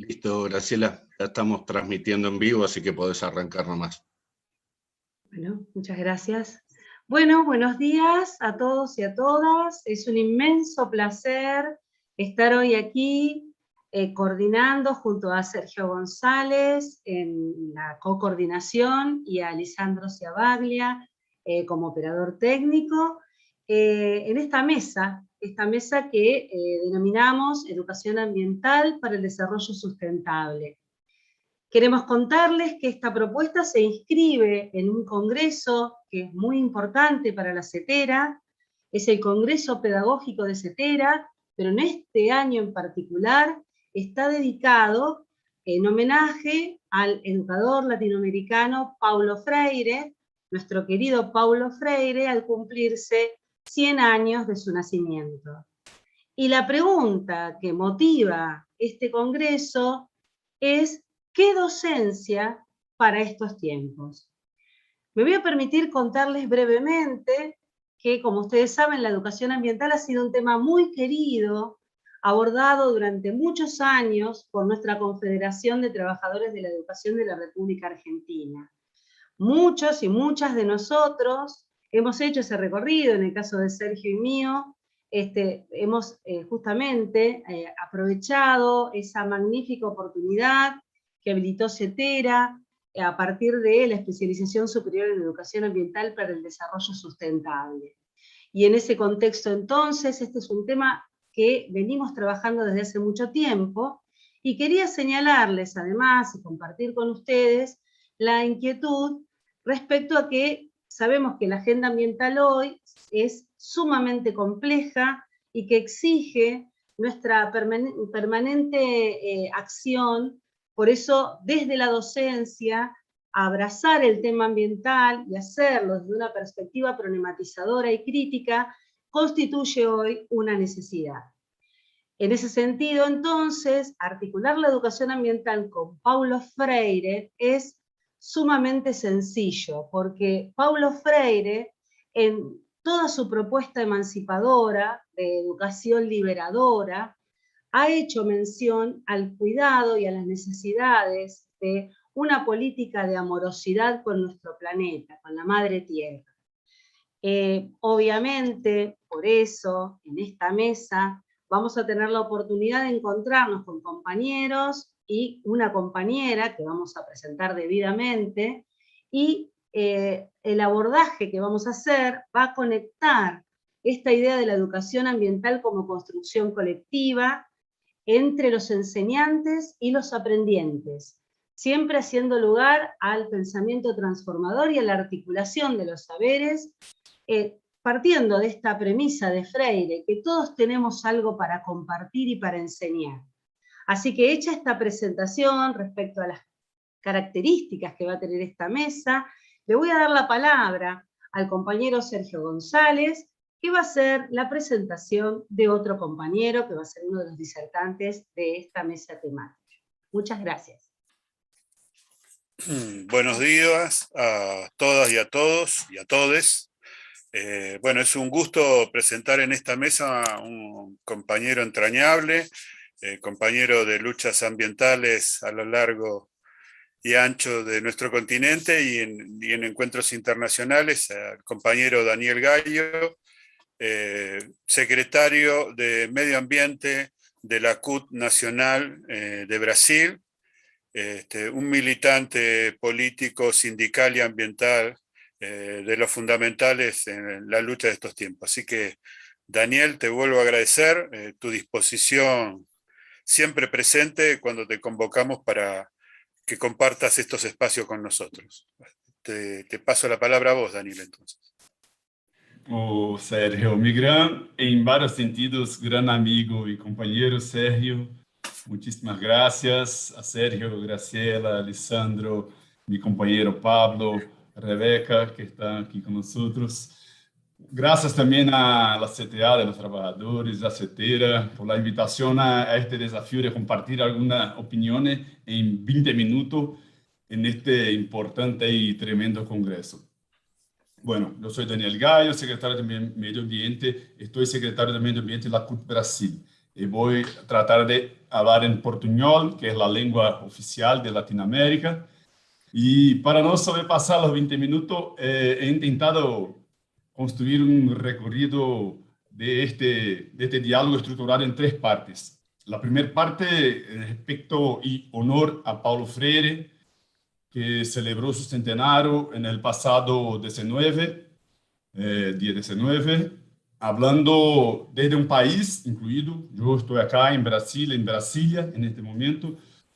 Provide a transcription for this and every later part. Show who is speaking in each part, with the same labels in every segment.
Speaker 1: Listo, Graciela, ya estamos transmitiendo en vivo, así que podés arrancar nomás.
Speaker 2: Bueno, muchas gracias. Bueno, buenos días a todos y a todas. Es un inmenso placer estar hoy aquí coordinando junto a Sergio González en la co-coordinación y a Lisandro Ciabaglia como operador técnico en esta mesa que denominamos Educación Ambiental para el Desarrollo Sustentable. Queremos contarles que esta propuesta se inscribe en un congreso que es muy importante para la CETERA, es el Congreso Pedagógico de CETERA, pero en este año en particular está dedicado en homenaje al educador latinoamericano Paulo Freire, nuestro querido Paulo Freire, al cumplirse 100 años de su nacimiento. Y la pregunta que motiva este congreso es: ¿qué docencia para estos tiempos? Me voy a permitir contarles brevemente que, como ustedes saben, la educación ambiental ha sido un tema muy querido, abordado durante muchos años por nuestra Confederación de Trabajadores de la Educación de la República Argentina. Muchos y muchas de nosotros hemos hecho ese recorrido, en el caso de Sergio y mío, hemos justamente aprovechado esa magnífica oportunidad que habilitó CETERA a partir de la especialización superior en educación ambiental para el desarrollo sustentable. Y en ese contexto entonces, este es un tema que venimos trabajando desde hace mucho tiempo, y quería señalarles además y compartir con ustedes la inquietud respecto a que sabemos que la agenda ambiental hoy es sumamente compleja y que exige nuestra permanente acción. Por eso, desde la docencia, abrazar el tema ambiental y hacerlo desde una perspectiva problematizadora y crítica constituye hoy una necesidad. En ese sentido, entonces, articular la educación ambiental con Paulo Freire es sumamente sencillo, porque Paulo Freire, en toda su propuesta emancipadora, de educación liberadora, ha hecho mención al cuidado y a las necesidades de una política de amorosidad con nuestro planeta, con la madre tierra. Obviamente, por eso, en esta mesa, vamos a tener la oportunidad de encontrarnos con compañeros y una compañera que vamos a presentar debidamente, y el abordaje que vamos a hacer va a conectar esta idea de la educación ambiental como construcción colectiva entre los enseñantes y los aprendientes, siempre haciendo lugar al pensamiento transformador y a la articulación de los saberes, partiendo de esta premisa de Freire, que todos tenemos algo para compartir y para enseñar. Así que, hecha esta presentación respecto a las características que va a tener esta mesa, le voy a dar la palabra al compañero Sergio González, que va a hacer la presentación de otro compañero, que va a ser uno de los disertantes de esta mesa temática. Muchas gracias.
Speaker 3: Buenos días a todas y a todos y a todes. Bueno, es un gusto presentar en esta mesa a un compañero entrañable, compañero de luchas ambientales a lo largo y ancho de nuestro continente y en encuentros internacionales, al compañero Daniel Gallo, secretario de Medio Ambiente de la CUT Nacional de Brasil, un militante político, sindical y ambiental de los fundamentales en la lucha de estos tiempos. Así que, Daniel, te vuelvo a agradecer tu disposición siempre presente cuando te convocamos para que compartas estos espacios con nosotros. Te paso la palabra a vos, Daniel, entonces.
Speaker 4: O Sérgio Migran, em vários sentidos, gran amigo e companheiro Sérgio. Muitíssimas gracias a Sérgio, Graciela, Alessandro, mi companheiro Pablo, Rebeca, que estão aqui com nós. Gracias também a la CTA de los Trabajadores, a CETERA, por la invitación a este desafío de compartir algunas opiniones en 20 minutos en este importante y tremendo congreso. Bueno, yo soy Daniel Gallo, secretario de Medio Ambiente, estoy secretario de Medio Ambiente de la CUT Brasil. y voy a tratar de hablar en portuñol, que es la lengua oficial de Latinoamérica. Y para no sobrepasar los 20 minutos, he intentado construir un recorrido de este diálogo estructurado en 3 partes. La primera parte, respecto y honor a Paulo Freire, que celebró su centenario en el pasado 19, día 19, hablando desde un país incluido. Yo estoy acá en Brasil, en Brasilia, en este momento,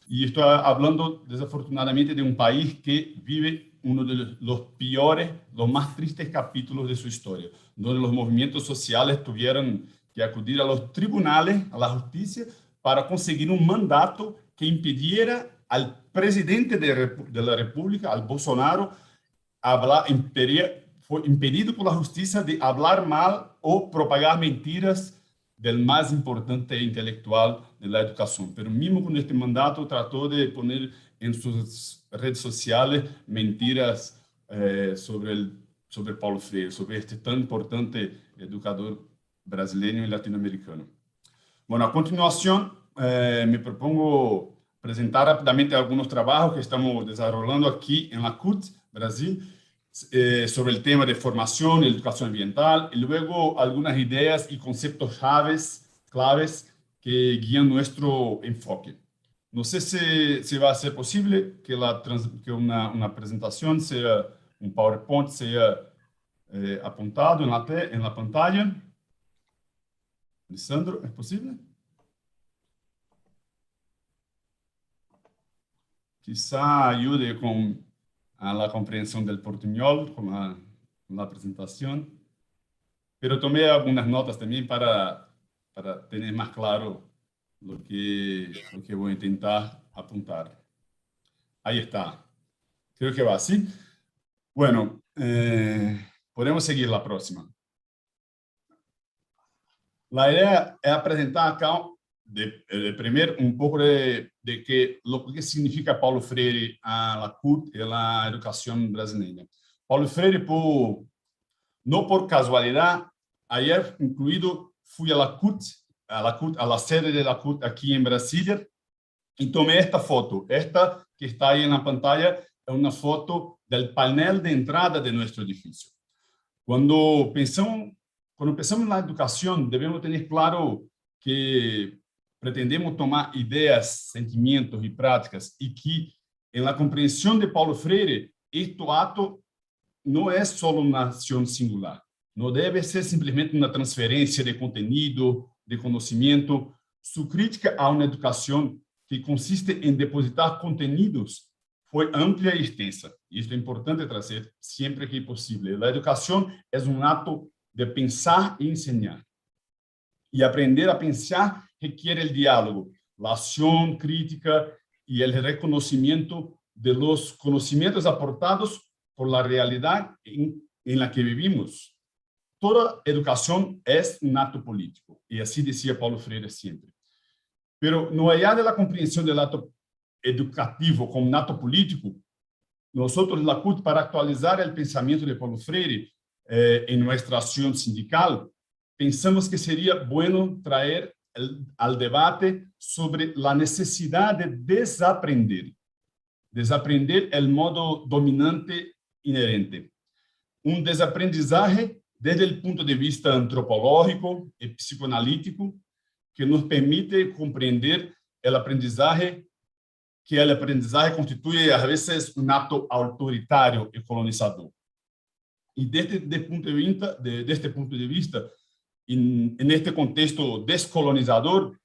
Speaker 4: y estoy hablando desafortunadamente de un país que vive uno de los peores, los más tristes capítulos de su historia, donde los movimientos sociales tuvieron que acudir a los tribunales, a la justicia, para conseguir un mandato que impidiera al presidente de la República, al Bolsonaro, hablar, fue impedido por la justicia de hablar mal o propagar mentiras del más importante intelectual de la educación. Pero mismo con este mandato trató de poner en sus redes sociales mentiras sobre Paulo Freire, sobre este tan importante educador brasileño y latinoamericano. Bueno, a continuación me propongo presentar rápidamente algunos trabajos que estamos desarrollando aquí en la CUT Brasil sobre el tema de formación y educación ambiental, y luego algunas ideas y conceptos claves que guían nuestro enfoque. No sé si va a ser posible que una presentación sea, un PowerPoint sea apuntado en la pantalla. Lisandro, ¿es posible? Quizá ayude a la comprensión del portuñol con la presentación, pero tomé algunas notas también para tener más claro lo que voy a intentar apuntar. Ahí está. Creo que va así. Bueno, podemos seguir la próxima. La idea es presentar acá primero un poco de lo que significa Paulo Freire a la CUT y a la educación brasileña. Paulo Freire, no por casualidad, ayer incluido fui a la sede de la CUT aquí en Brasilia y tomé esta foto. Esta que está ahí en la pantalla es una foto del panel de entrada de nuestro edificio. Cuando pensamos en la educación, debemos tener claro que pretendemos tomar ideas, sentimientos y prácticas, y que en la comprensión de Paulo Freire, este acto no es solo una acción singular. No debe ser simplemente una transferencia de contenido, de conocimiento. Su crítica a una educación que consiste en depositar contenidos fue amplia y extensa. Y esto es importante traer siempre que posible. La educación es un acto de pensar y enseñar. Y aprender a pensar requiere el diálogo, la acción crítica y el reconocimiento de los conocimientos aportados por la realidad en la que vivimos. Toda educación es un acto político, y así decía Paulo Freire siempre. Pero no allá de la comprensión del acto educativo como un acto político, nosotros, la CUT, para actualizar el pensamiento de Paulo Freire en nuestra acción sindical, pensamos que sería bueno traer al debate sobre la necesidad de desaprender el modo dominante inherente. Un desaprendizaje desde el punto de vista antropológico y psicoanalítico que nos permite comprender el aprendizaje, que el aprendizaje constituye a veces un acto autoritario y colonizador. Y desde este punto de vista, en este contexto descolonizador,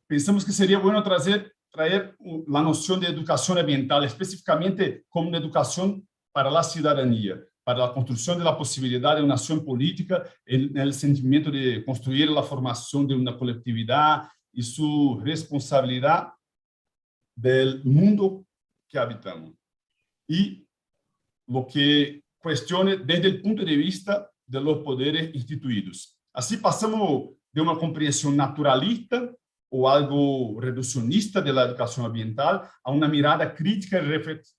Speaker 4: pensamos que sería bueno traer la noción de educación ambiental, específicamente como una educación para la ciudadanía, para la construcción de la posibilidad de una acción política en el sentimiento de construir la formación de una colectividad y su responsabilidad del mundo que habitamos. Y lo que cuestione desde el punto de vista de los poderes instituidos. Así pasamos de una comprensión naturalista o algo reduccionista de la educación ambiental a una mirada crítica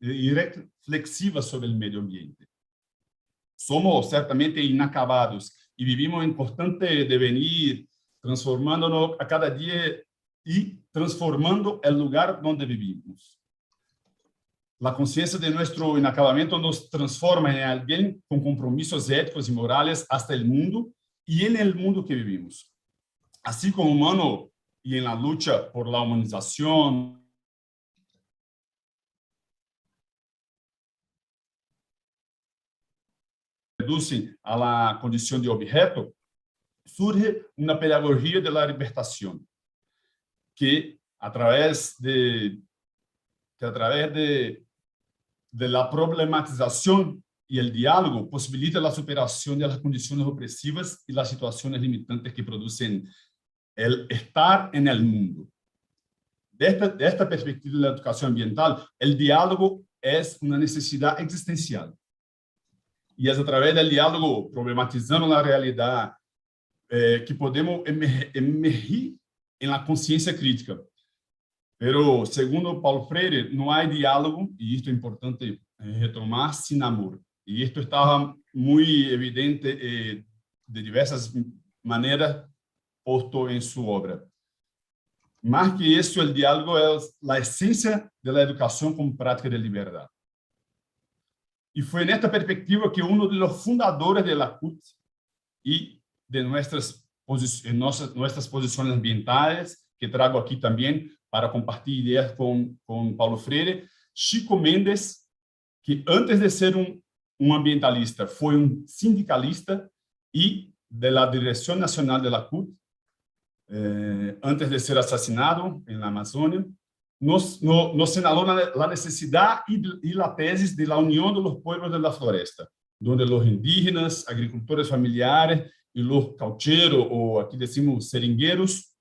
Speaker 4: y reflexiva sobre el medio ambiente. Somos certamente inacabados y vivimos en constante devenir transformándonos a cada día y transformando el lugar donde vivimos. La conciencia de nuestro inacabamiento nos transforma en alguien con compromisos éticos y morales hasta el mundo y en el mundo que vivimos. Así como humano y en la lucha por la humanización, reducen a la condición de objeto, surge una pedagogía de la libertación que a través de la problematización y el diálogo posibilita la superación de las condiciones opresivas y las situaciones limitantes que producen el estar en el mundo. De esta perspectiva de la educación ambiental, el diálogo es una necesidad existencial. Y es a través del diálogo, problematizando la realidad, que podemos emergir en la conciencia crítica. Pero, segundo Paulo Freire, no hay diálogo, y esto es importante retomar, sin amor. Y esto estaba muy evidente de diversas maneras puesto en su obra. Más que eso, el diálogo es la esencia de la educación como práctica de libertad. Y fue en esta perspectiva que uno de los fundadores de la CUT y de nuestras posiciones ambientales, que traigo aquí también para compartir ideas con Paulo Freire, Chico Mendes, que antes de ser un ambientalista, fue un sindicalista y de la Dirección Nacional de la CUT, antes de ser asesinado en la Amazonia, nos señaló la necesidad y la tesis de la unión de los pueblos de la floresta, donde los indígenas, agricultores familiares y los caucheros, o aquí decimos seringueros,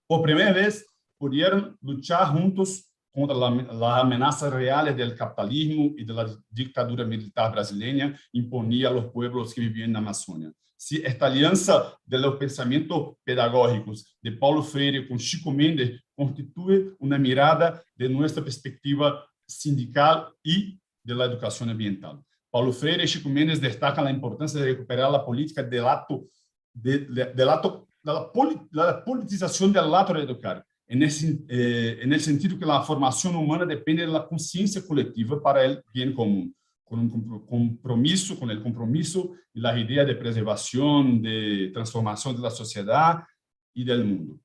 Speaker 4: por primera vez pudieron luchar juntos contra las amenazas reales del capitalismo y de la dictadura militar brasileña imponía a los pueblos que vivían en la Amazonia. Si esta alianza de los pensamientos pedagógicos de Paulo Freire con Chico Mendes constituye una mirada de nuestra perspectiva sindical y de la educación ambiental. Paulo Freire y Chico Mendes destacan la importancia de recuperar la política de la politización del acto de educar, en el sentido que la formación humana depende de la conciencia colectiva para el bien común, con el compromiso y las ideas de preservación, de transformación de la sociedad y del mundo.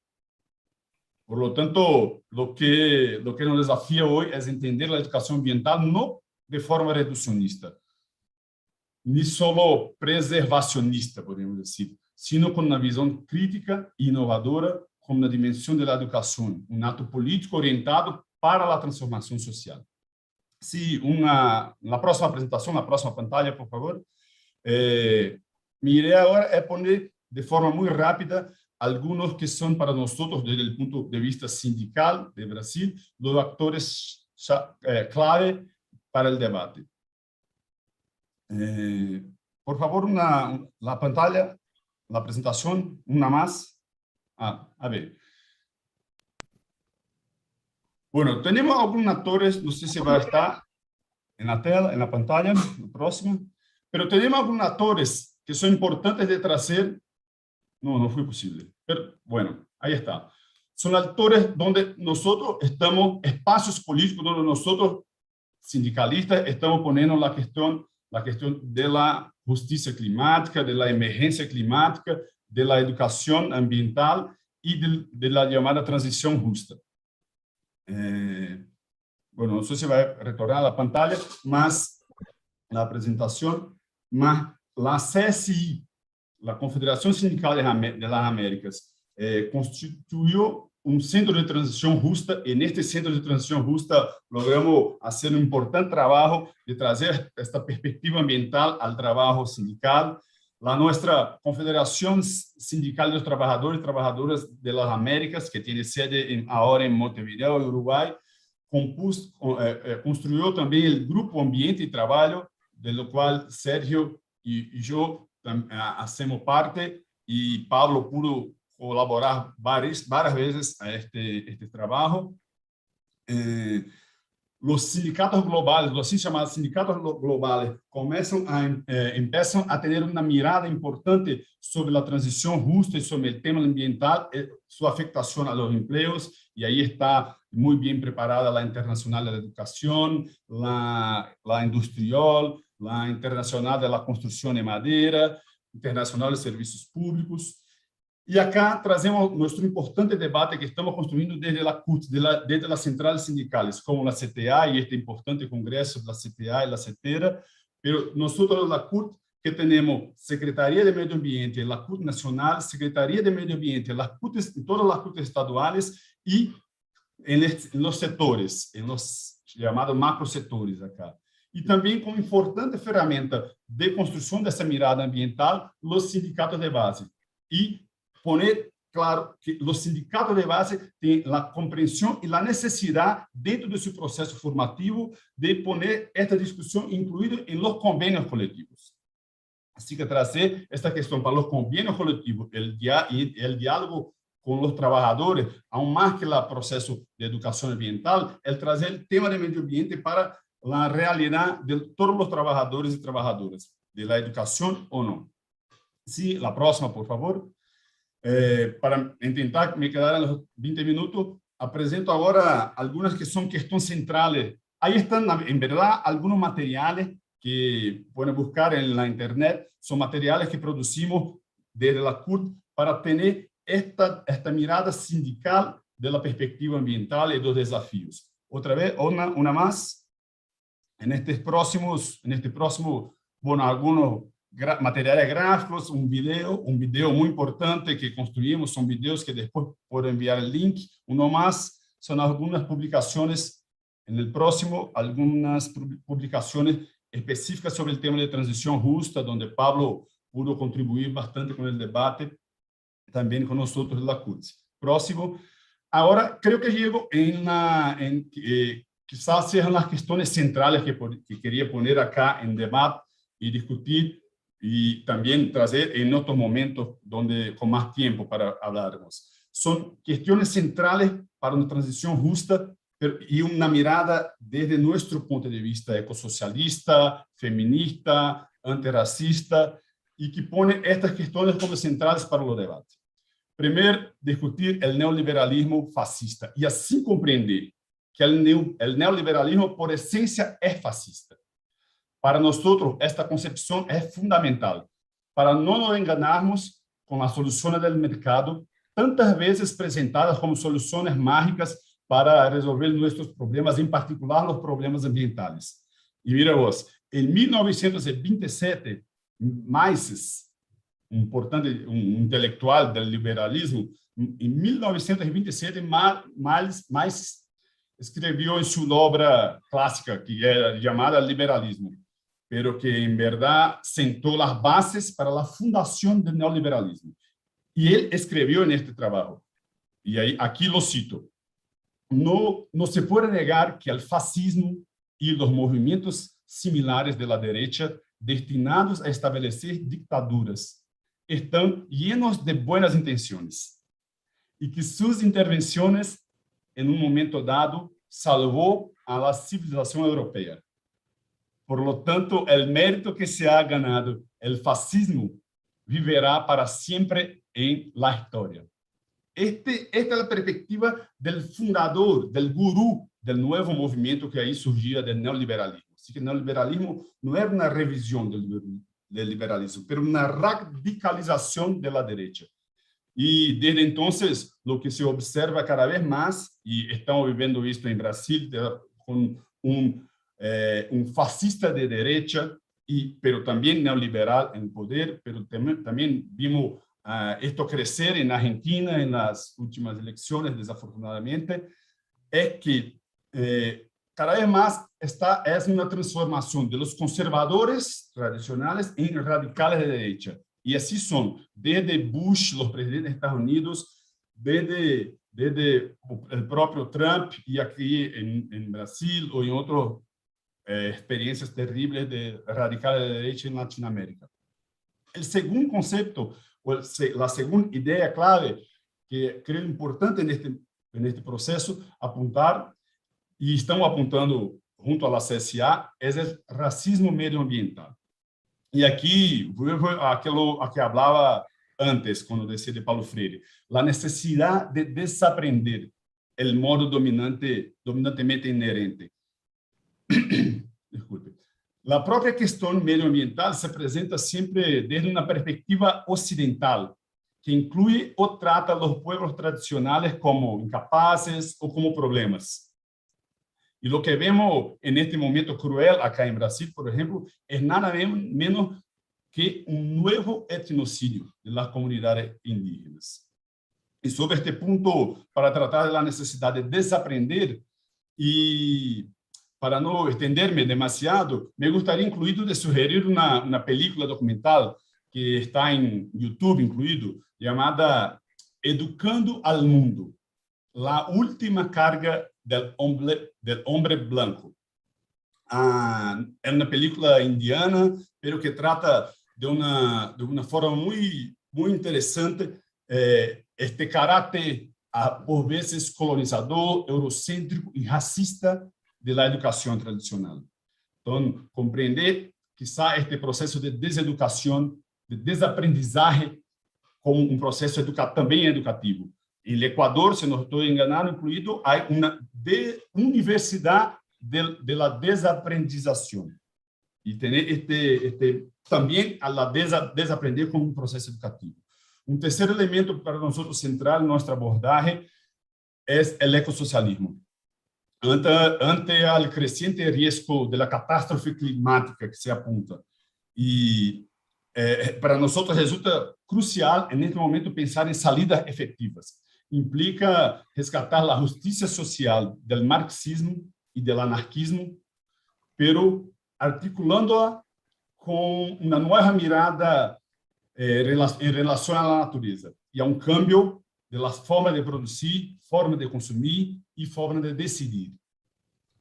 Speaker 4: Por lo tanto, lo que nos desafía hoy es entender la educación ambiental no de forma reduccionista, ni solo preservacionista, podemos decir, sino con una visión crítica e innovadora como una dimensión de la educación, un acto político orientado para la transformación social. Sí, la próxima presentación, la próxima pantalla, por favor. Mi idea ahora es poner de forma muy rápida algunos que son para nosotros, desde el punto de vista sindical de Brasil, los actores clave para el debate. Por favor, la pantalla, la presentación, una más. A ver. Bueno, tenemos algunos actores, no sé si va a estar en la tela, en la pantalla, la próxima, pero tenemos algunos actores que son importantes de traer. No fue posible, pero bueno, ahí está. Son actores donde nosotros estamos, espacios políticos donde nosotros, sindicalistas, estamos poniendo la cuestión de la justicia climática, de la emergencia climática, de la educación ambiental y de la llamada transición justa. Bueno, no sé si va a retornar a la pantalla, más la presentación, más la CSI, la Confederación Sindical de las Américas, constituyó un centro de transición justa. En este centro de transición justa logramos hacer un importante trabajo de traer esta perspectiva ambiental al trabajo sindical. Nuestra Confederación Sindical de los Trabajadores y Trabajadoras de las Américas, que tiene sede ahora en Montevideo, Uruguay, construyó también el Grupo Ambiente y Trabajo, de lo cual Sergio y yo hacemos parte, y Pablo pudo colaborar varias veces a este trabajo. los sindicatos globales, los así llamados sindicatos globales, empiezan a tener una mirada importante sobre la transición justa y sobre el tema ambiental, su afectación a los empleos, y ahí está muy bien preparada la Internacional de la Educación, la Industrial, la Internacional de la Construcción de Madera, Internacional de Servicios Públicos. Y acá trazemos nuestro importante debate que estamos construyendo desde la CUT, desde las centrales sindicales, como la CTA y este importante congreso de la CTA y la CETERA, pero nosotros la CUT, que tenemos Secretaría de Medio Ambiente, la CUT Nacional, Secretaría de Medio Ambiente, todas las CUT estaduales y en los sectores, en los llamados macrosetores acá. Y también como importante ferramenta de construcción de esa mirada ambiental, los sindicatos de base. Y poner claro que los sindicatos de base tienen la comprensión y la necesidad dentro de su proceso formativo de poner esta discusión incluida en los convenios colectivos. Así que trazer esta cuestión para los convenios colectivos, el diálogo con los trabajadores, aún más que el proceso de educación ambiental, el trazer el tema de medio ambiente para la realidad de todos los trabajadores y trabajadoras, de la educación o no. Sí, la próxima, por favor. Para intentar me quedar en los 20 minutos, apresento ahora algunas que son cuestiones centrales. Ahí están, en verdad, algunos materiales que pueden buscar en la internet. Son materiales que producimos desde la CUT para tener esta mirada sindical de la perspectiva ambiental y de los desafíos. Otra vez, una más. En este próximo, bueno, algunos materiales gráficos, un video muy importante que construimos, son videos que después puedo enviar el link. Uno más son algunas publicaciones, en el próximo, algunas publicaciones específicas sobre el tema de transición justa, donde Pablo pudo contribuir bastante con el debate, también con nosotros de la CUT. Próximo. Ahora, creo que llego quizás sean las cuestiones centrales que quería poner acá en debate y discutir, y también traer en otros momentos con más tiempo para hablarnos. Son cuestiones centrales para una transición justa y una mirada desde nuestro punto de vista ecosocialista, feminista, antirracista, y que pone estas cuestiones como centrales para los debates. Primero, discutir el neoliberalismo fascista y así comprender que el neoliberalismo por esencia es fascista. Para nosotros, esta concepción es fundamental para no nos enganarnos con las soluciones del mercado, tantas veces presentadas como soluciones mágicas para resolver nuestros problemas, en particular los problemas ambientales. Y mira vos, en 1927, Mises, un intelectual del liberalismo, en 1927, Mises escribió en su obra clásica, que era llamada Liberalismo, pero que en verdad sentó las bases para la fundación del neoliberalismo. Y él escribió en este trabajo, y aquí lo cito: no se puede negar que el fascismo y los movimientos similares de la derecha destinados a establecer dictaduras están llenos de buenas intenciones y que sus intervenciones en un momento dado salvó a la civilización europea. Por lo tanto, el mérito que se ha ganado el fascismo vivirá para siempre en la historia. Esta es la perspectiva del fundador, del gurú del nuevo movimiento que ahí surgía del neoliberalismo. Así que el neoliberalismo no era una revisión del liberalismo, pero una radicalización de la derecha. Y desde entonces, lo que se observa cada vez más, y estamos viviendo esto en Brasil, con un fascista de derecha, pero también neoliberal en poder, pero también vimos esto crecer en Argentina en las últimas elecciones, desafortunadamente, es que cada vez más es una transformación de los conservadores tradicionales en radicales de derecha. Y así son, desde Bush, los presidentes de Estados Unidos, desde el propio Trump, y aquí en Brasil o en otras experiencias terribles de radicales de derecha en Latinoamérica. El segundo concepto, o la segunda idea clave que creo importante en este proceso apuntar, e estão apontando junto à CSA, é o racismo medioambiental. E aqui, aquilo que falava antes, quando decía de Paulo Freire, a necessidade de desaprender o modo dominantemente inerente. Desculpe. A própria questão medioambiental se apresenta sempre desde uma perspectiva ocidental, que inclui ou trata os pueblos tradicionais como incapazes ou como problemas. E o que vemos neste momento cruel acá em Brasil, por exemplo, é nada menos que novo etnocídio das comunidades indígenas. E sobre este ponto, para tratar da necessidade de desaprender e para não estender-me demasiado, me gostaria incluído de sugerir uma película documental que está em YouTube incluído, chamada Educando al Mundo, La Última Carga del Hombre Blanco. É uma película indiana, pero que trata de uma forma muito interessante este caráter, por vezes, colonizador, eurocêntrico e racista da educação tradicional. Então, compreender, quizá, este processo de deseducação, de desaprendizagem, como processo também educativo. Em Equador, se não estou enganado, incluído, há uma universidade de la desaprendização. E tem também a desaprender como processo educativo. Terceiro elemento para nós central em nossa abordagem é o ecossocialismo. Ante o crescente risco da catástrofe climática que se aponta, e para nós resulta crucial, neste momento, pensar em salidas efetivas. Implica resgatar a justiça social do marxismo e do anarquismo, pero articulando-a com uma nova mirada em relação à natureza e a cambio das formas de produzir, forma de consumir e forma de decidir.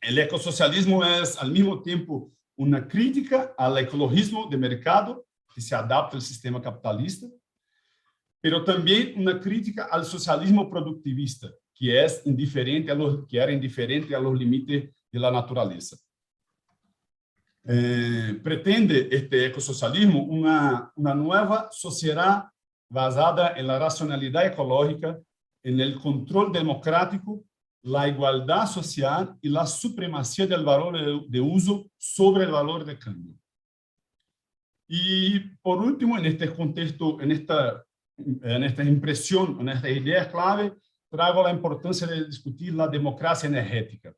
Speaker 4: O ecossocialismo é, ao mesmo tempo, uma crítica ao ecologismo de mercado, que se adapta ao sistema capitalista, mas também uma crítica ao socialismo produtivista, que era indiferente aos limites da natureza. Pretende este ecossocialismo uma nova sociedade basada na racionalidade ecológica, no controle democrático, la igualdad social y la supremacía del valor de uso sobre el valor de cambio. Y por último, en este contexto, en esta impresión, en esta idea clave, trago la importancia de discutir la democracia energética,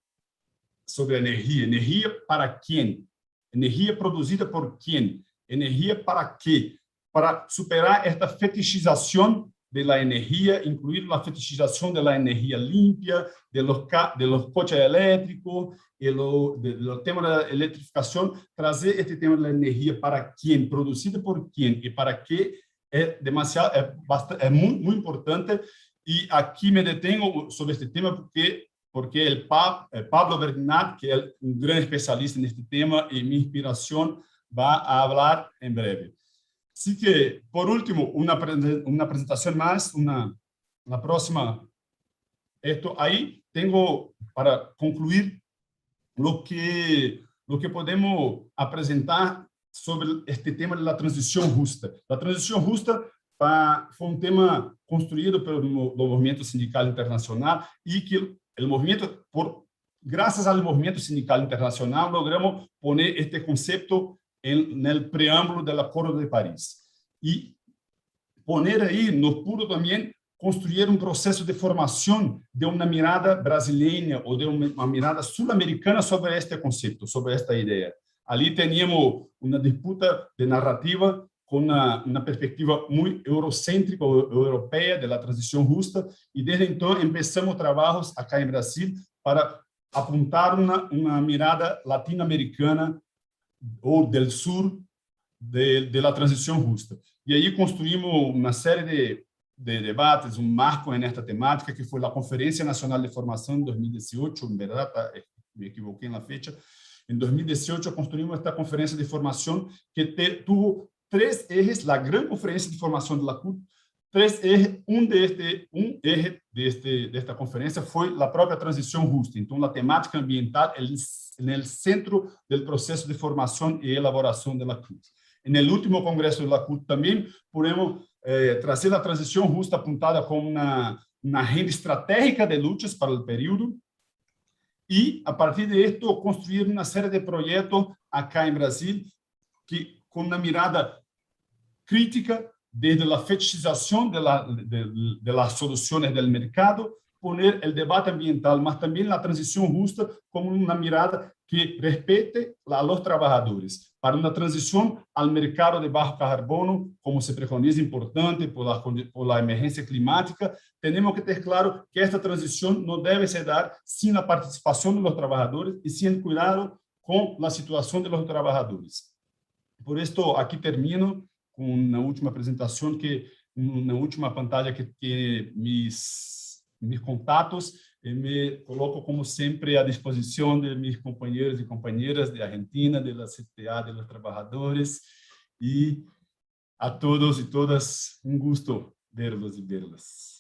Speaker 4: sobre energía. ¿Energía para quién? ¿Energía producida por quién? ¿Energía para qué? Para superar esta fetichización de la energía, incluir la fetichización de la energía limpia, de los coches eléctricos, del tema de la electrificación, trazer este tema de la energía para quién, producida por quién y para qué, es muy importante. Y aquí me detengo sobre este tema porque el Pablo Bernat, que es un gran especialista en este tema y mi inspiración, va a hablar en breve. Así que, por último, una presentación más, la próxima. Ahí tengo para concluir lo que podemos presentar sobre este tema de la transición justa. La transición justa fue un tema construido por el movimiento sindical internacional y que el movimiento, gracias al movimiento sindical internacional, logramos poner este concepto en el preámbulo del Acuerdo de París. Y poner ahí, nos pudo también construir un proceso de formación de una mirada brasileña o de una mirada sudamericana sobre este concepto, sobre esta idea. Allí teníamos una disputa de narrativa con una perspectiva muy eurocéntrica o europea de la transición justa, y desde entonces empezamos trabajos acá en Brasil para apuntar una mirada latinoamericana ou del sur de la transição justa. E aí construímos uma série de debates, marco nesta temática, que foi a Conferência Nacional de Formação em 2018, em verdade, me equivoquei na fecha. Em 2018, construímos esta conferência de formação que tuvo 3 ejes, a grande conferência de formação de la CUT, três ejes. Um eje desta conferência foi a própria transição justa. Então, a temática ambiental é no centro do processo de formação e elaboração da CUT. No último congresso da CUT também podemos trazer a transição justa apontada como uma agenda estratégica de lutas para o período e, a partir de esto, construir uma série de projetos acá em Brasil que, com uma mirada crítica desde a fetichização de las soluções do mercado, poner o debate ambiental, mas também a transição justa como uma mirada que respeite a los trabalhadores, para uma transição ao mercado de baixo carbono, como se preconiza importante por la emergência climática. Temos que ter claro que esta transição não deve se dar sem a participação dos trabalhadores e sem cuidado com a situação dos trabalhadores. Por isso, aqui termino com uma última apresentação, que na última pantalla que tem mis contatos, me coloco, como sempre, à disposição de meus companheiros e companheiras de Argentina, da CTA, de los trabalhadores, e a todos e todas, um gosto verlos e verlas.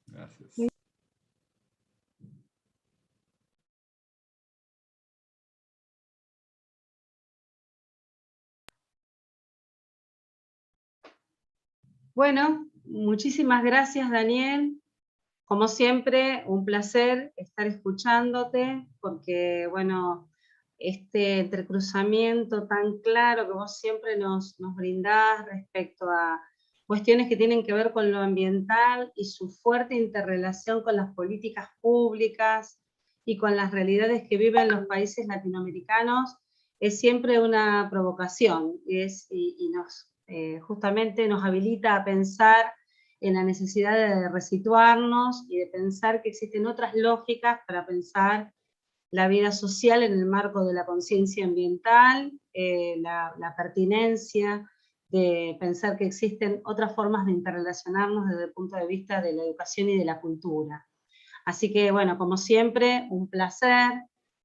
Speaker 4: Gracias.
Speaker 2: Bueno, muchísimas gracias, Daniel. Como siempre, un placer estar escuchándote, porque, bueno, este entrecruzamiento tan claro que vos siempre nos brindás respecto a cuestiones que tienen que ver con lo ambiental y su fuerte interrelación con las políticas públicas y con las realidades que viven los países latinoamericanos, es siempre una provocación, y justamente nos habilita a pensar en la necesidad de resituarnos y de pensar que existen otras lógicas para pensar la vida social en el marco de la conciencia ambiental, la pertinencia de pensar que existen otras formas de interrelacionarnos desde el punto de vista de la educación y de la cultura. Así que, bueno, como siempre, un placer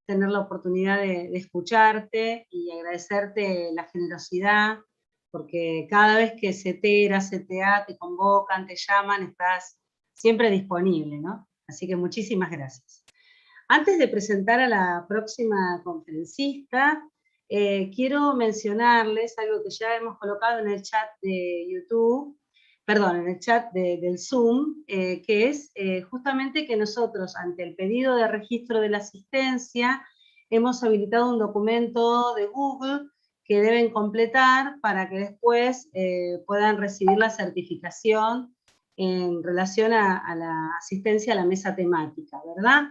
Speaker 2: tener la oportunidad de escucharte y agradecerte la generosidad, porque cada vez que CTA te convocan, te llaman, estás siempre disponible, ¿no? Así que muchísimas gracias. Antes de presentar a la próxima conferencista, quiero mencionarles algo que ya hemos colocado en el chat de YouTube, perdón, en el chat del Zoom, que es justamente que nosotros, ante el pedido de registro de la asistencia, hemos habilitado un documento de Google que deben completar para que después puedan recibir la certificación en relación a la asistencia a la mesa temática, ¿verdad?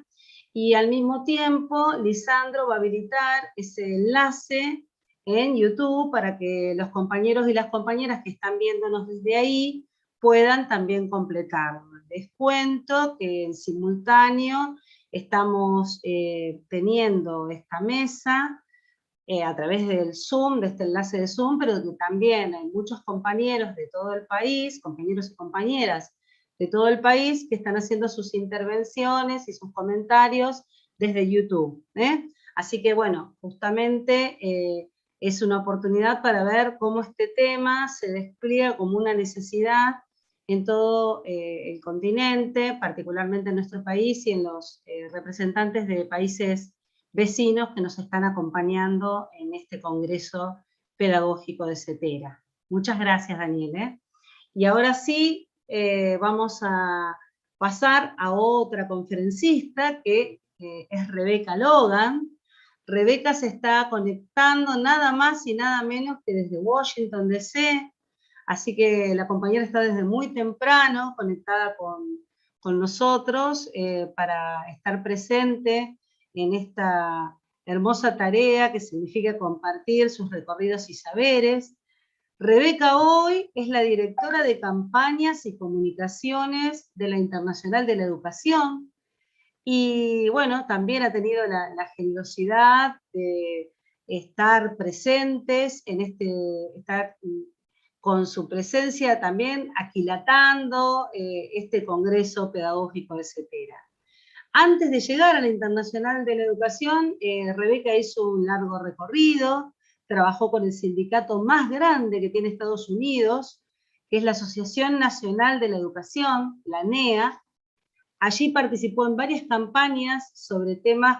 Speaker 2: Y al mismo tiempo, Lisandro va a habilitar ese enlace en YouTube para que los compañeros y las compañeras que están viéndonos desde ahí puedan también completarlo. Les cuento que en simultáneo estamos teniendo esta mesa a través del Zoom, de este enlace de Zoom, pero que también hay muchos compañeros de todo el país, compañeros y compañeras de todo el país, que están haciendo sus intervenciones y sus comentarios desde YouTube. Así que, bueno, justamente es una oportunidad para ver cómo este tema se despliega como una necesidad en todo el continente, particularmente en nuestro país y en los representantes de países vecinos que nos están acompañando en este Congreso Pedagógico de CETERA. Muchas gracias, Daniel. Y ahora sí, vamos a pasar a otra conferencista, que es Rebeca Logan. Rebeca se está conectando nada más y nada menos que desde Washington, D.C., así que la compañera está desde muy temprano conectada con nosotros para estar presente en esta hermosa tarea que significa compartir sus recorridos y saberes. Rebeca hoy es la directora de campañas y comunicaciones de la Internacional de la Educación, y bueno, también ha tenido la generosidad de estar presentes en estar con su presencia también aquilatando este Congreso Pedagógico de CETERA. Antes de llegar a la Internacional de la Educación, Rebeca hizo un largo recorrido, trabajó con el sindicato más grande que tiene Estados Unidos, que es la Asociación Nacional de la Educación, la ANEA. Allí participó en varias campañas sobre temas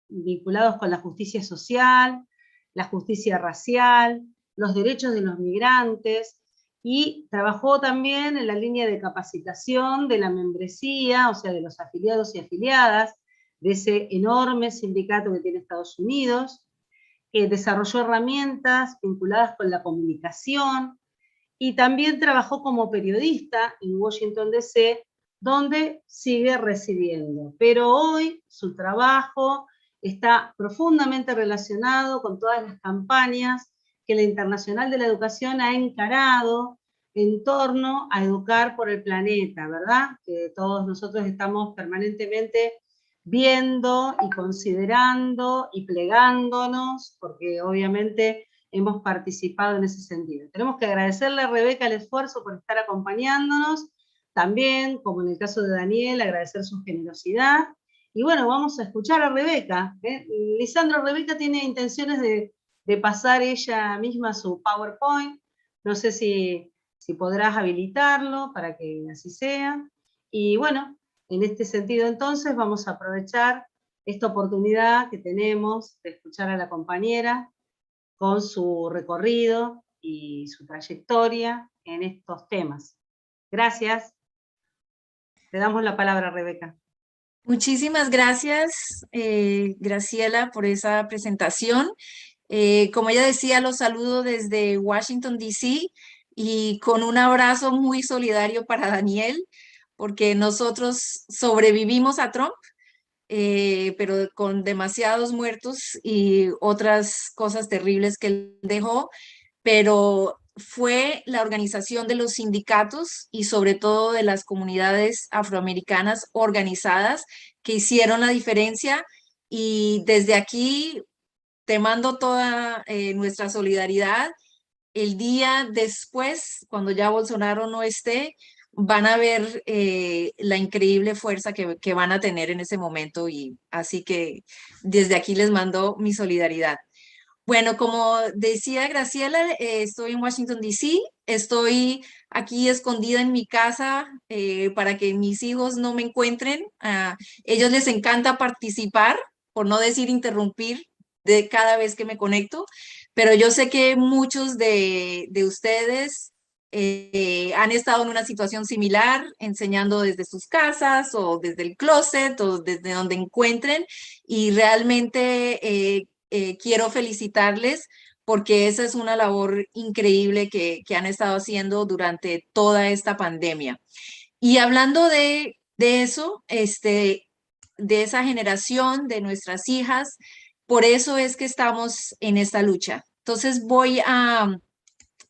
Speaker 2: vinculados con la justicia social, la justicia racial, los derechos de los migrantes, y trabajó también en la línea de capacitación de la membresía, o sea, de los afiliados y afiliadas de ese enorme sindicato que tiene Estados Unidos. Desarrolló herramientas vinculadas con la comunicación, y también trabajó como periodista en Washington, D.C., donde sigue residiendo. Pero hoy su trabajo está profundamente relacionado con todas las campañas que la Internacional de la Educación ha encarado en torno a educar por el planeta, ¿verdad? Que todos nosotros estamos permanentemente viendo y considerando y plegándonos, porque obviamente hemos participado en ese sentido. Tenemos que agradecerle a Rebeca el esfuerzo por estar acompañándonos, también, como en el caso de Daniel, agradecer su generosidad. Y bueno, vamos a escuchar a Rebeca. Lisandro, Rebeca tiene intenciones de pasar ella misma su PowerPoint. No sé si podrás habilitarlo para que así sea. Y bueno, en este sentido entonces vamos a aprovechar esta oportunidad que tenemos de escuchar a la compañera con su recorrido y su trayectoria en estos temas. Gracias. Te damos la palabra, Rebeca.
Speaker 5: Muchísimas gracias, Graciela, por esa presentación. Como ella decía, los saludo desde Washington, D.C. y con un abrazo muy solidario para Daniel, porque nosotros sobrevivimos a Trump, pero con demasiados muertos y otras cosas terribles que él dejó, pero fue la organización de los sindicatos y sobre todo de las comunidades afroamericanas organizadas que hicieron la diferencia, y desde aquí te mando toda nuestra solidaridad. El día después, cuando ya Bolsonaro no esté, van a ver la increíble fuerza que van a tener en ese momento, y así que desde aquí les mando mi solidaridad. Bueno, como decía Graciela, estoy en Washington, D.C., estoy aquí escondida en mi casa para que mis hijos no me encuentren. A ellos les encanta participar, por no decir interrumpir, de cada vez que me conecto, pero yo sé que muchos de ustedes han estado en una situación similar, enseñando desde sus casas o desde el closet o desde donde encuentren, y realmente quiero felicitarles porque esa es una labor increíble que han estado haciendo durante toda esta pandemia. Y hablando de eso, de esa generación, de nuestras hijas, por eso es que estamos en esta lucha. Entonces voy a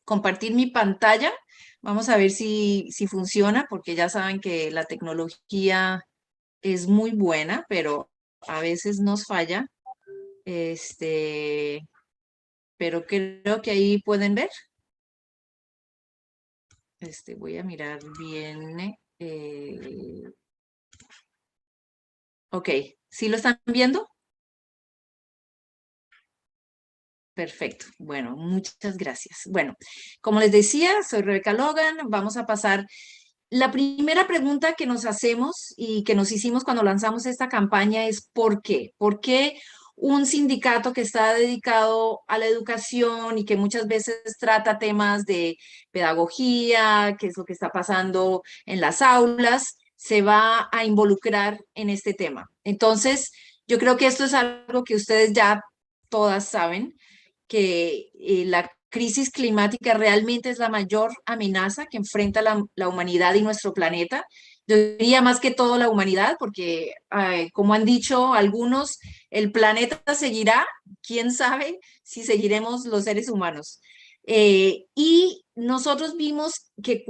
Speaker 5: compartir mi pantalla. Vamos a ver si funciona, porque ya saben que la tecnología es muy buena, pero a veces nos falla. Pero creo que ahí pueden ver. Voy a mirar bien. Ok, ¿sí lo están viendo? Perfecto, bueno, muchas gracias. Bueno, como les decía, soy Rebeca Logan. Vamos a pasar. La primera pregunta que nos hacemos y que nos hicimos cuando lanzamos esta campaña es ¿por qué? ¿Por qué un sindicato que está dedicado a la educación y que muchas veces trata temas de pedagogía, qué es lo que está pasando en las aulas, se va a involucrar en este tema? Entonces, yo creo que esto es algo que ustedes ya todas saben, que la crisis climática realmente es la mayor amenaza que enfrenta la humanidad y nuestro planeta. Yo diría más que todo la humanidad, porque como han dicho algunos, el planeta seguirá, quién sabe si seguiremos los seres humanos. Y nosotros vimos que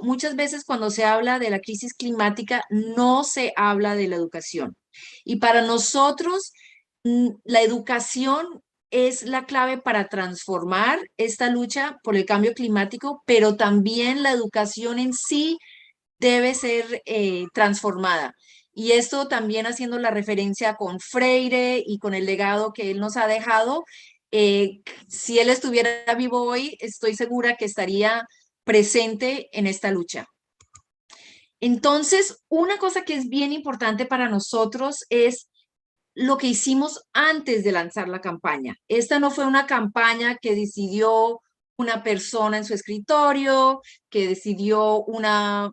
Speaker 5: muchas veces cuando se habla de la crisis climática no se habla de la educación. Y para nosotros la educación es la clave para transformar esta lucha por el cambio climático, pero también la educación en sí debe ser transformada. Y esto también haciendo la referencia con Freire y con el legado que él nos ha dejado. Si él estuviera vivo hoy, estoy segura que estaría presente en esta lucha. Entonces, una cosa que es bien importante para nosotros es lo que hicimos antes de lanzar la campaña. Esta no fue una campaña que decidió una persona en su escritorio, que decidió una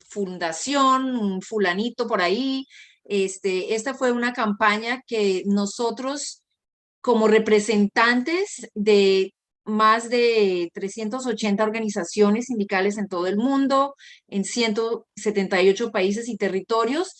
Speaker 5: fundación, un fulanito por ahí. Esta fue una campaña que nosotros, como representantes de más de 380 organizaciones sindicales en todo el mundo, en 178 países y territorios,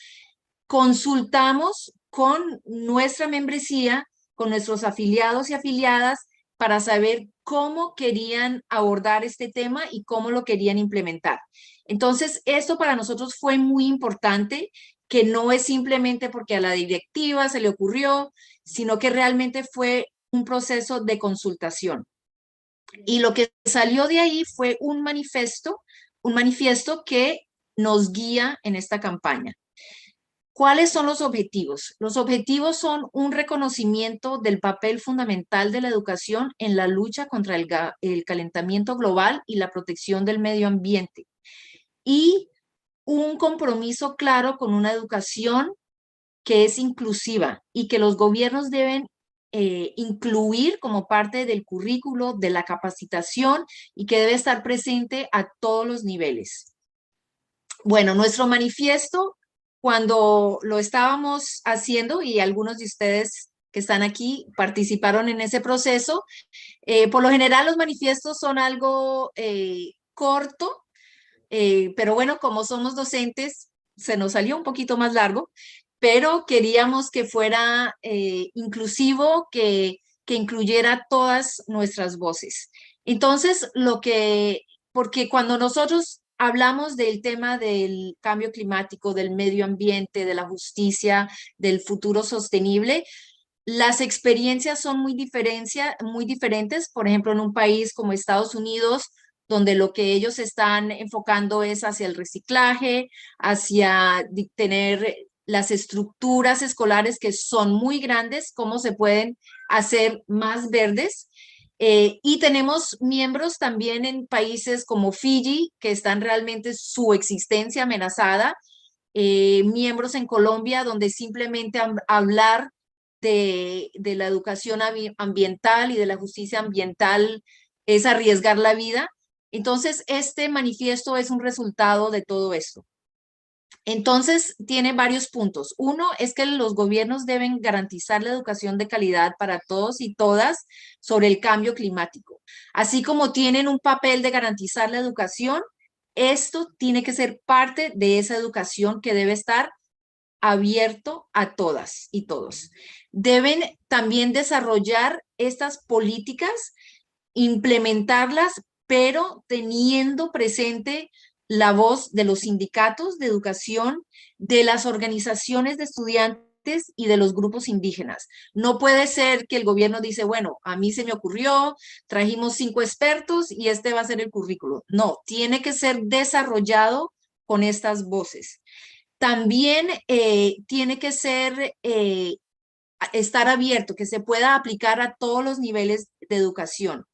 Speaker 5: consultamos con nuestra membresía, con nuestros afiliados y afiliadas, para saber cómo querían abordar este tema y cómo lo querían implementar. Entonces, esto para nosotros fue muy importante, que no es simplemente porque a la directiva se le ocurrió, sino que realmente fue un proceso de consultación. Y lo que salió de ahí fue un manifiesto que nos guía en esta campaña. ¿Cuáles son los objetivos? Los objetivos son un reconocimiento del papel fundamental de la educación en la lucha contra el calentamiento global y la protección del medio ambiente, y un compromiso claro con una educación que es inclusiva y que los gobiernos deben incluir como parte del currículo, de la capacitación, y que debe estar presente a todos los niveles. Bueno, nuestro manifiesto, cuando lo estábamos haciendo, y algunos de ustedes que están aquí participaron en ese proceso, por lo general los manifiestos son algo corto, pero bueno, como somos docentes, se nos salió un poquito más largo, pero queríamos que fuera inclusivo, que incluyera todas nuestras voces. Entonces, porque cuando nosotros hablamos del tema del cambio climático, del medio ambiente, de la justicia, del futuro sostenible, las experiencias son muy diferentes. Por ejemplo, en un país como Estados Unidos, donde lo que ellos están enfocando es hacia el reciclaje, hacia tener las estructuras escolares que son muy grandes, cómo se pueden hacer más verdes. Y tenemos miembros también en países como Fiji, que están realmente su existencia amenazada. Miembros en Colombia, donde simplemente hablar de la educación ambiental y de la justicia ambiental es arriesgar la vida. Entonces, este manifiesto es un resultado de todo esto. Entonces, tiene varios puntos. Uno es que los gobiernos deben garantizar la educación de calidad para todos y todas sobre el cambio climático. Así como tienen un papel de garantizar la educación, esto tiene que ser parte de esa educación que debe estar abierto a todas y todos. Deben también desarrollar estas políticas, implementarlas, pero teniendo presente la voz de los sindicatos de educación, de las organizaciones de estudiantes y de los grupos indígenas. No puede ser que el gobierno dice, bueno, a mí se me ocurrió, trajimos 5 expertos y este va a ser el currículo. No, tiene que ser desarrollado con estas voces. También tiene que ser, estar abierto, que se pueda aplicar a todos los niveles de educación,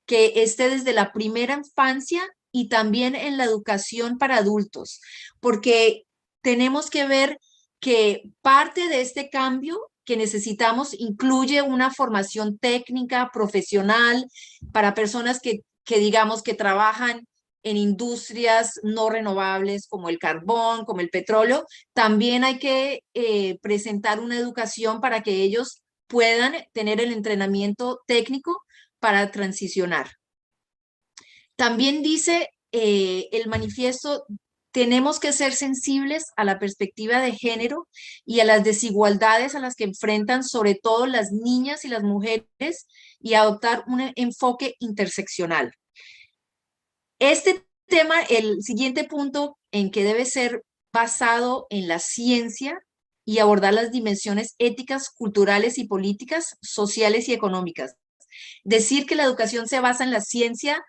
Speaker 5: que esté desde la primera infancia y también en la educación para adultos, porque tenemos que ver que parte de este cambio que necesitamos incluye una formación técnica, profesional, para personas que digamos que trabajan en industrias no renovables como el carbón, como el petróleo. También hay que presentar una educación para que ellos puedan tener el entrenamiento técnico para transicionar. También dice el manifiesto, tenemos que ser sensibles a la perspectiva de género y a las desigualdades a las que enfrentan sobre todo las niñas y las mujeres, y adoptar un enfoque interseccional. Este tema, el siguiente punto en que debe ser basado en la ciencia, y abordar las dimensiones éticas, culturales y políticas, sociales y económicas. Decir que la educación se basa en la ciencia,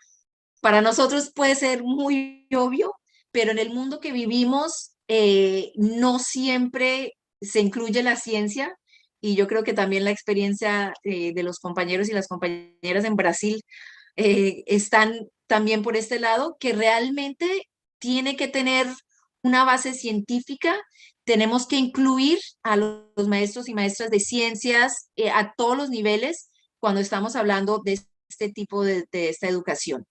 Speaker 5: para nosotros puede ser muy obvio, pero en el mundo que vivimos no siempre se incluye la ciencia, y yo creo que también la experiencia de los compañeros y las compañeras en Brasil están también por este lado, que realmente tiene que tener una base científica. Tenemos que incluir a los maestros y maestras de ciencias a todos los niveles cuando estamos hablando de este tipo de esta educación.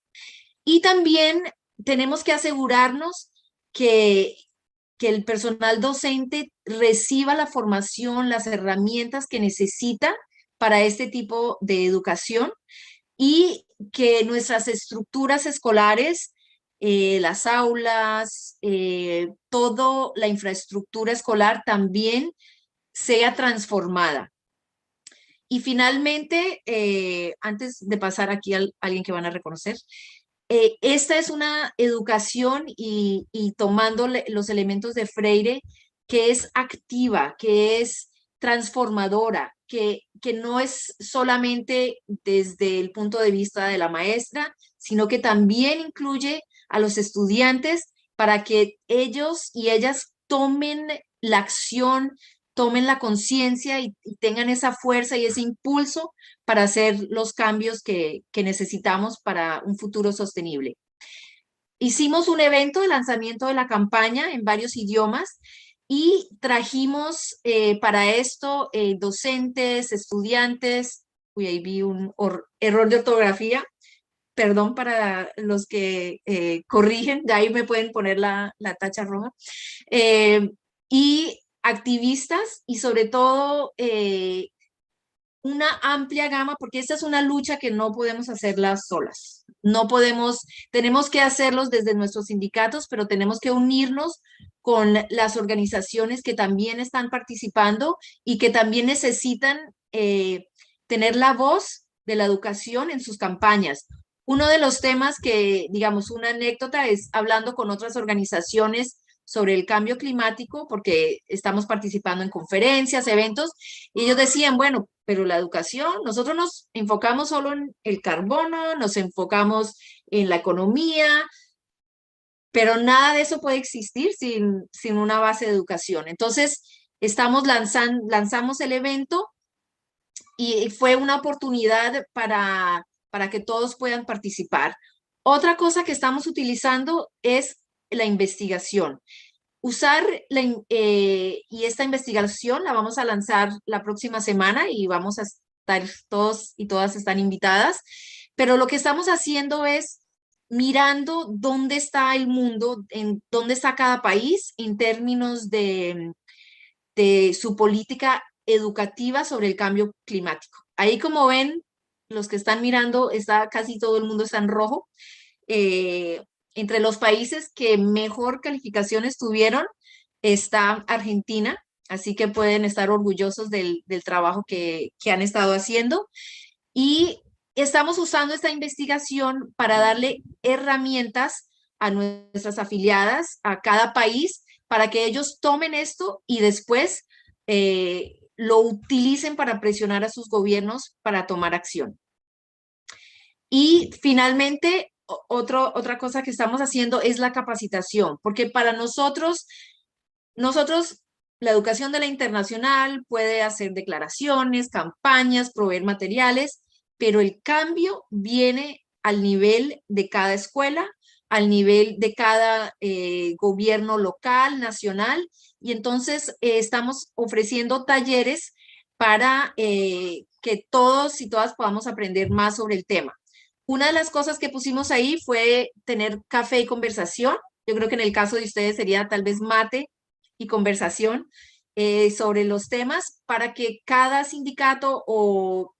Speaker 5: Y también tenemos que asegurarnos que el personal docente reciba la formación, las herramientas que necesita para este tipo de educación, y que nuestras estructuras escolares, las aulas, toda la infraestructura escolar también sea transformada. Y finalmente, antes de pasar aquí a alguien que van a reconocer, esta es una educación y tomando los elementos de Freire, que es activa, que es transformadora, que no es solamente desde el punto de vista de la maestra, sino que también incluye a los estudiantes para que ellos y ellas tomen la acción, tomen la conciencia y tengan esa fuerza y ese impulso para hacer los cambios que necesitamos para un futuro sostenible. Hicimos un evento de lanzamiento de la campaña en varios idiomas y trajimos para esto docentes, estudiantes. Uy, ahí vi un error de ortografía. Perdón para los que corrigen, de ahí me pueden poner la tacha roja. Y activistas y sobre todo una amplia gama, porque esta es una lucha que no podemos hacerla solas. No podemos, tenemos que hacerlos desde nuestros sindicatos, pero tenemos que unirnos con las organizaciones que también están participando y que también necesitan tener la voz de la educación en sus campañas. Uno de los temas que, digamos, una anécdota es hablando con otras organizaciones sobre el cambio climático, porque estamos participando en conferencias, eventos, y ellos decían, bueno, pero la educación, nosotros nos enfocamos solo en el carbono, nos enfocamos en la economía, pero nada de eso puede existir sin una base de educación. Entonces, lanzamos el evento y fue una oportunidad para que todos puedan participar. Otra cosa que estamos utilizando es la investigación. Y esta investigación la vamos a lanzar la próxima semana y vamos a estar todos y todas están invitadas, pero lo que estamos haciendo es mirando dónde está el mundo, en dónde está cada país en términos de su política educativa sobre el cambio climático. Ahí, como ven, los que están mirando, casi todo el mundo está en rojo. Entre los países que mejor calificaciones tuvieron está Argentina, así que pueden estar orgullosos del trabajo que han estado haciendo. Y estamos usando esta investigación para darle herramientas a nuestras afiliadas, a cada país, para que ellos tomen esto y después lo utilicen para presionar a sus gobiernos para tomar acción. Y finalmente, otra cosa que estamos haciendo es la capacitación, porque para nosotros, la educación de la internacional puede hacer declaraciones, campañas, proveer materiales, pero el cambio viene al nivel de cada escuela, al nivel de cada gobierno local, nacional, y entonces estamos ofreciendo talleres para que todos y todas podamos aprender más sobre el tema. Una de las cosas que pusimos ahí fue tener café y conversación. Yo creo que en el caso de ustedes sería tal vez mate y conversación sobre los temas para que cada sindicato o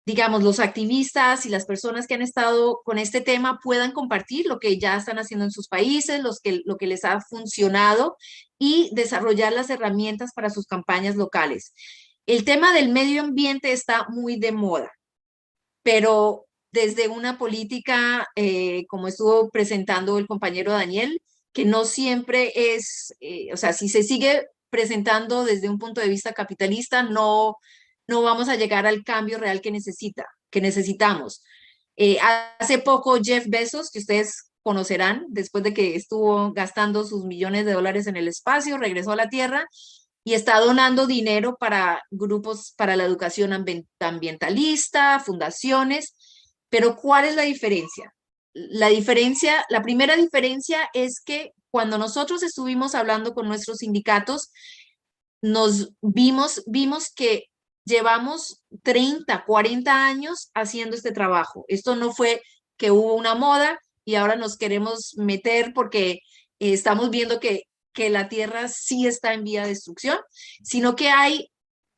Speaker 5: digamos, los activistas y las personas que han estado con este tema puedan compartir lo que ya están haciendo en sus países, lo que les ha funcionado y desarrollar las herramientas para sus campañas locales. El tema del medio ambiente está muy de moda, pero desde una política, como estuvo presentando el compañero Daniel, que no siempre es, o sea, si se sigue presentando desde un punto de vista capitalista, no vamos a llegar al cambio real que necesitamos. Hace poco Jeff Bezos, que ustedes conocerán, después de que estuvo gastando sus millones de dólares en el espacio, regresó a la Tierra y está donando dinero para grupos para la educación ambientalista, fundaciones. Pero ¿cuál es la diferencia? La primera diferencia es que cuando nosotros estuvimos hablando con nuestros sindicatos, vimos que llevamos 30, 40 años haciendo este trabajo. Esto no fue que hubo una moda y ahora nos queremos meter porque estamos viendo que la Tierra sí está en vía de destrucción, sino que hay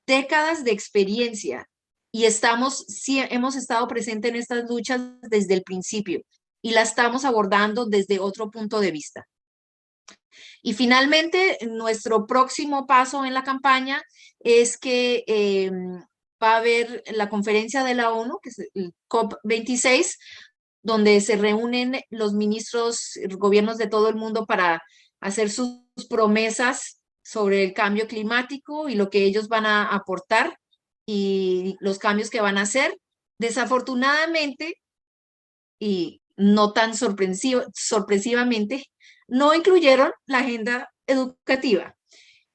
Speaker 5: décadas de experiencia y hemos estado presentes en estas luchas desde el principio y la estamos abordando desde otro punto de vista. Y finalmente, nuestro próximo paso en la campaña es que va a haber la conferencia de la ONU, que es el COP26, donde se reúnen los ministros, gobiernos de todo el mundo para hacer sus promesas sobre el cambio climático y lo que ellos van a aportar y los cambios que van a hacer. Desafortunadamente, y no tan sorpresivamente, no incluyeron la agenda educativa.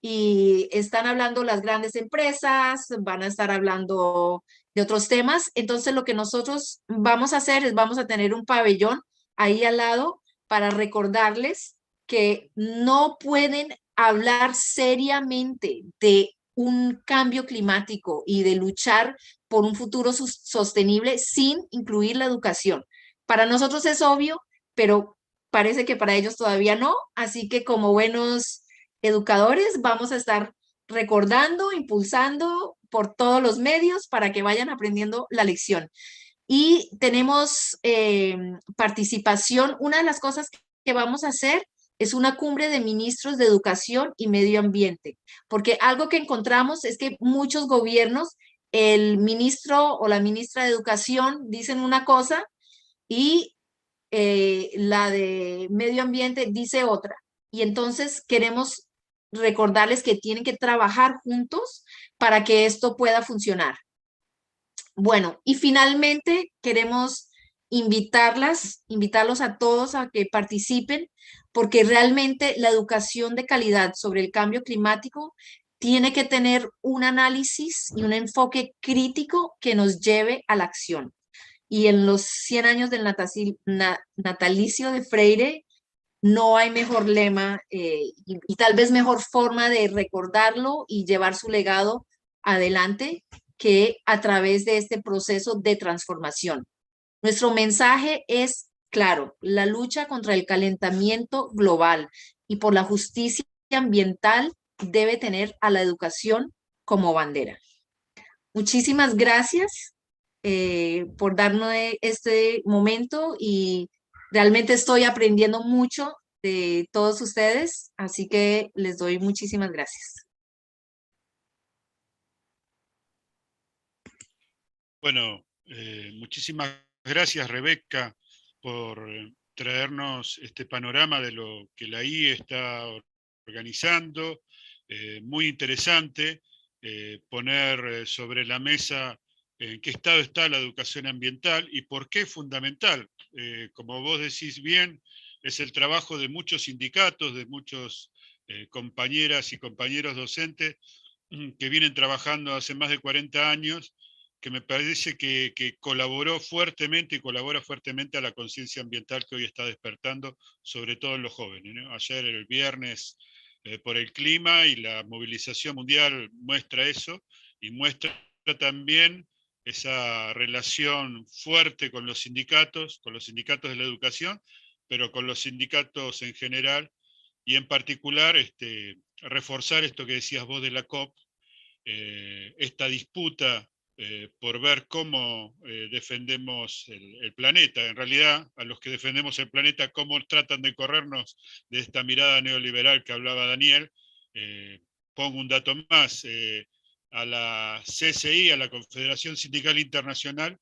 Speaker 5: Y están hablando las grandes empresas, van a estar hablando de otros temas. Entonces, lo que nosotros vamos a hacer es vamos a tener un pabellón ahí al lado para recordarles que no pueden hablar seriamente de un cambio climático y de luchar por un futuro sostenible sin incluir la educación. Para nosotros es obvio, pero parece que para ellos todavía no, así que como buenos educadores vamos a estar recordando, impulsando por todos los medios para que vayan aprendiendo la lección. Y tenemos participación. Una de las cosas que vamos a hacer es una cumbre de ministros de educación y medio ambiente, porque algo que encontramos es que muchos gobiernos, el ministro o la ministra de educación dicen una cosa y la de medio ambiente dice otra. Y entonces queremos recordarles que tienen que trabajar juntos para que esto pueda funcionar. Bueno, y finalmente queremos invitarlos a todos a que participen, porque realmente la educación de calidad sobre el cambio climático tiene que tener un análisis y un enfoque crítico que nos lleve a la acción. Y en los 100 años del natalicio de Freire, no hay mejor lema y tal vez mejor forma de recordarlo y llevar su legado adelante que a través de este proceso de transformación. Nuestro mensaje es claro: la lucha contra el calentamiento global y por la justicia ambiental debe tener a la educación como bandera. Muchísimas gracias por darnos este momento y realmente estoy aprendiendo mucho de todos ustedes, así que les doy muchísimas gracias.
Speaker 3: Bueno, muchísimas gracias, Rebeca, por traernos este panorama de lo que la IE está organizando. Muy interesante poner sobre la mesa en qué estado está la educación ambiental y por qué es fundamental. Como vos decís bien, es el trabajo de muchos sindicatos, de muchos compañeras y compañeros docentes que vienen trabajando hace más de 40 años, que me parece que colaboró fuertemente y colabora fuertemente a la conciencia ambiental que hoy está despertando, sobre todo en los jóvenes, ¿no? Ayer, el viernes, por el clima y la movilización mundial muestra eso, y muestra también esa relación fuerte con los sindicatos de la educación, pero con los sindicatos en general, y en particular reforzar esto que decías vos de la COP, esta disputa por ver cómo defendemos el planeta. En realidad, a los que defendemos el planeta, cómo tratan de corrernos de esta mirada neoliberal que hablaba Daniel. Pongo un dato más. A la CSI, a la Confederación Sindical Internacional,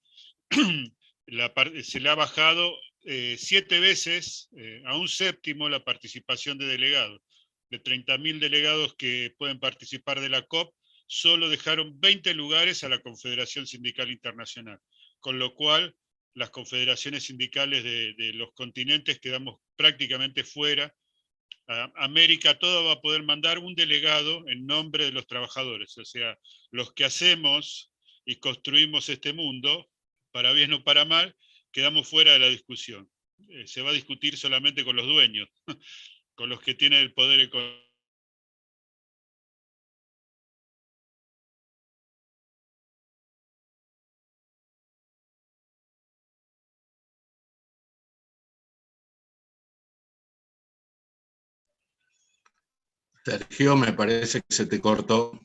Speaker 3: se le ha bajado 7 veces, a un séptimo, la participación de delegados. de 30.000 delegados que pueden participar de la COP, solo dejaron 20 lugares a la Confederación Sindical Internacional, con lo cual las confederaciones sindicales de los continentes quedamos prácticamente fuera. América toda va a poder mandar un delegado en nombre de los trabajadores, o sea, los que hacemos y construimos este mundo, para bien o para mal, quedamos fuera de la discusión. Se va a discutir solamente con los dueños, con los que tienen el poder económico.
Speaker 1: Sergio, me parece que se te cortó.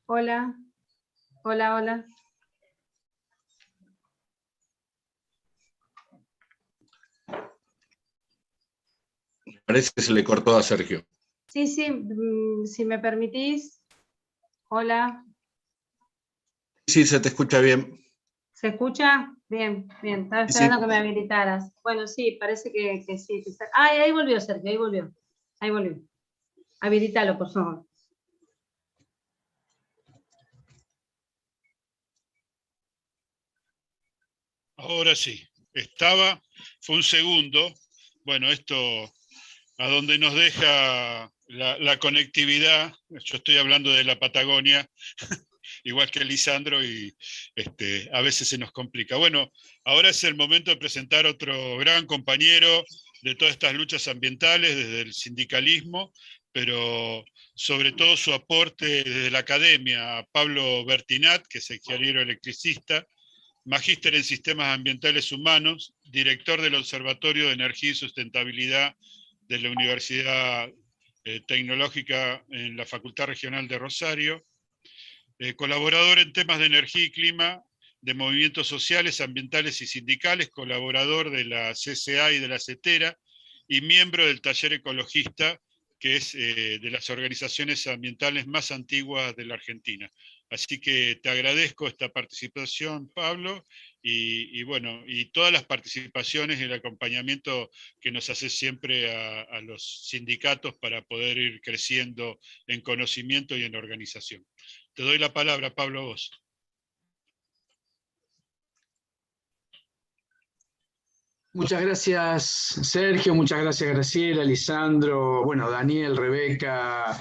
Speaker 2: Hola, hola, hola.
Speaker 1: Me parece que se le cortó a Sergio.
Speaker 2: Sí, si me permitís. Hola.
Speaker 1: Sí, se te escucha bien.
Speaker 2: ¿Se escucha? Bien, bien. Estaba
Speaker 1: Sí.
Speaker 2: esperando que me habilitaras. Bueno, sí, parece que sí. Ahí volvió, Sergio, ahí volvió. Ahí volvió. Habilitalo, por favor.
Speaker 3: Ahora sí, fue un segundo. Bueno, esto a donde nos deja la conectividad. Yo estoy hablando de la Patagonia, igual que Lisandro, y a veces se nos complica. Bueno, ahora es el momento de presentar otro gran compañero de todas estas luchas ambientales, desde el sindicalismo, pero sobre todo su aporte desde la academia, Pablo Bertinat, que es ingeniero electricista, magíster en sistemas ambientales humanos, director del Observatorio de Energía y Sustentabilidad de la Universidad Tecnológica en la Facultad Regional de Rosario, colaborador en temas de energía y clima, de movimientos sociales, ambientales y sindicales, colaborador de la CCA y de la CETERA, y miembro del Taller Ecologista, que es de las organizaciones ambientales más antiguas de la Argentina. Así que te agradezco esta participación, Pablo, y bueno, y todas las participaciones y el acompañamiento que nos hace siempre a los sindicatos para poder ir creciendo en conocimiento y en organización. Te doy la palabra, Pablo, a vos.
Speaker 6: Muchas gracias, Sergio, muchas gracias, Graciela, Lisandro, bueno, Daniel, Rebeca,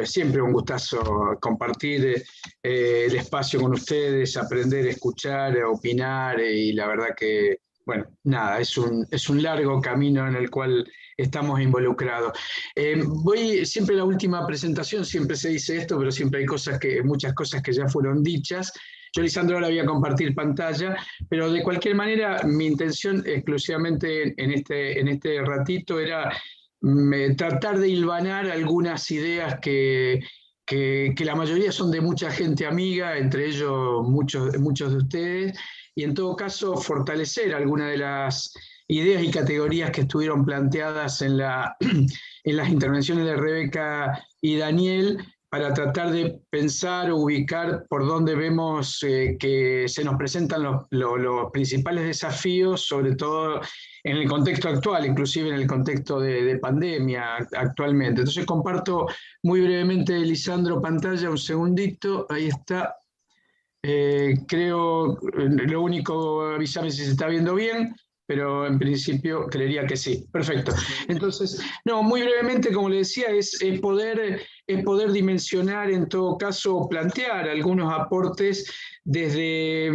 Speaker 6: siempre un gustazo compartir el espacio con ustedes, aprender, escuchar, opinar, y la verdad que, bueno, nada, es un largo camino en el cual estamos involucrados. Siempre en la última presentación, siempre se dice esto, pero siempre hay muchas cosas que ya fueron dichas. Yo, Lisandro, ahora voy a compartir pantalla, pero de cualquier manera mi intención exclusivamente en este ratito era tratar de hilvanar algunas ideas que la mayoría son de mucha gente amiga, entre ellos muchos de ustedes, y en todo caso fortalecer algunas de las ideas y categorías que estuvieron planteadas en las intervenciones de Rebeca y Daniel, para tratar de pensar o ubicar por dónde vemos que se nos presentan los principales desafíos, sobre todo en el contexto actual, inclusive en el contexto de pandemia actualmente. Entonces comparto muy brevemente, Lisandro, pantalla, un segundito, ahí está. Creo, lo único, avísame si se está viendo bien, pero en principio creería que sí. Perfecto. Entonces, no, muy brevemente, como le decía, es poder dimensionar, en todo caso, plantear algunos aportes desde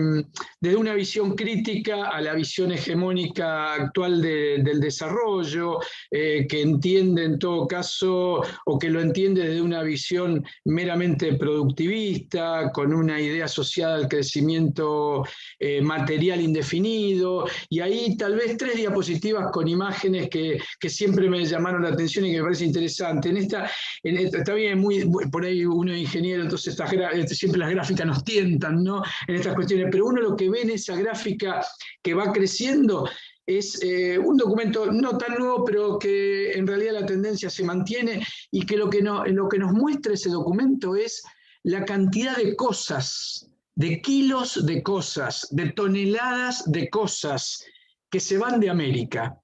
Speaker 6: una visión crítica a la visión hegemónica actual del desarrollo, que entiende en todo caso, o que lo entiende desde una visión meramente productivista, con una idea asociada al crecimiento material indefinido, y ahí tal vez 3 diapositivas con imágenes que siempre me llamaron la atención y que me parece interesante. Está bien, por ahí uno es ingeniero, entonces siempre las gráficas nos tientan, ¿no?, en estas cuestiones, pero uno lo que ve en esa gráfica que va creciendo es un documento no tan nuevo, pero que en realidad la tendencia se mantiene, y que lo que nos muestra ese documento es la cantidad de cosas, de kilos de cosas, de toneladas de cosas que se van de América.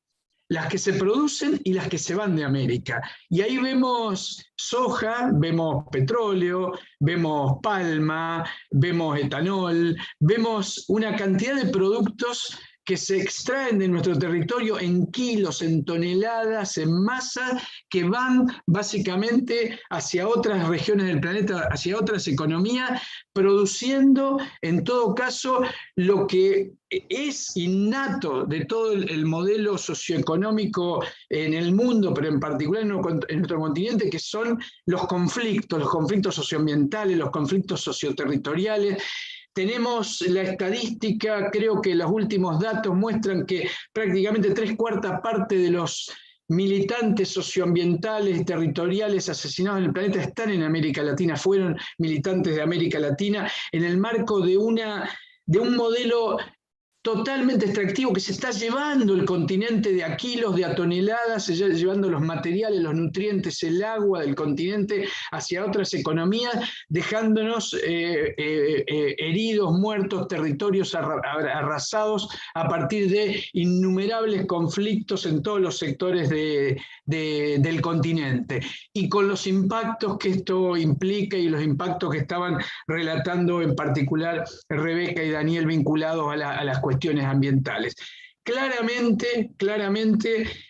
Speaker 6: Las que se producen y las que se van de América. Y ahí vemos soja, vemos petróleo, vemos palma, vemos etanol, vemos una cantidad de productos que se extraen de nuestro territorio en kilos, en toneladas, en masa, que van básicamente hacia otras regiones del planeta, hacia otras economías, produciendo en todo caso lo que es innato de todo el modelo socioeconómico en el mundo, pero en particular en nuestro continente, que son los conflictos socioambientales, los conflictos socioterritoriales. Tenemos la estadística, creo que los últimos datos muestran que prácticamente 3/4 parte de los militantes socioambientales, territoriales asesinados en el planeta están en América Latina, fueron militantes de América Latina, en el marco de un modelo totalmente extractivo que se está llevando el continente de a kilos, de a toneladas, se está llevando los materiales, los nutrientes, el agua del continente hacia otras economías, dejándonos heridos, muertos, territorios arrasados a partir de innumerables conflictos en todos los sectores del continente. Y con los impactos que esto implica y los impactos que estaban relatando en particular Rebeca y Daniel vinculados a las cuestiones ambientales. Claramente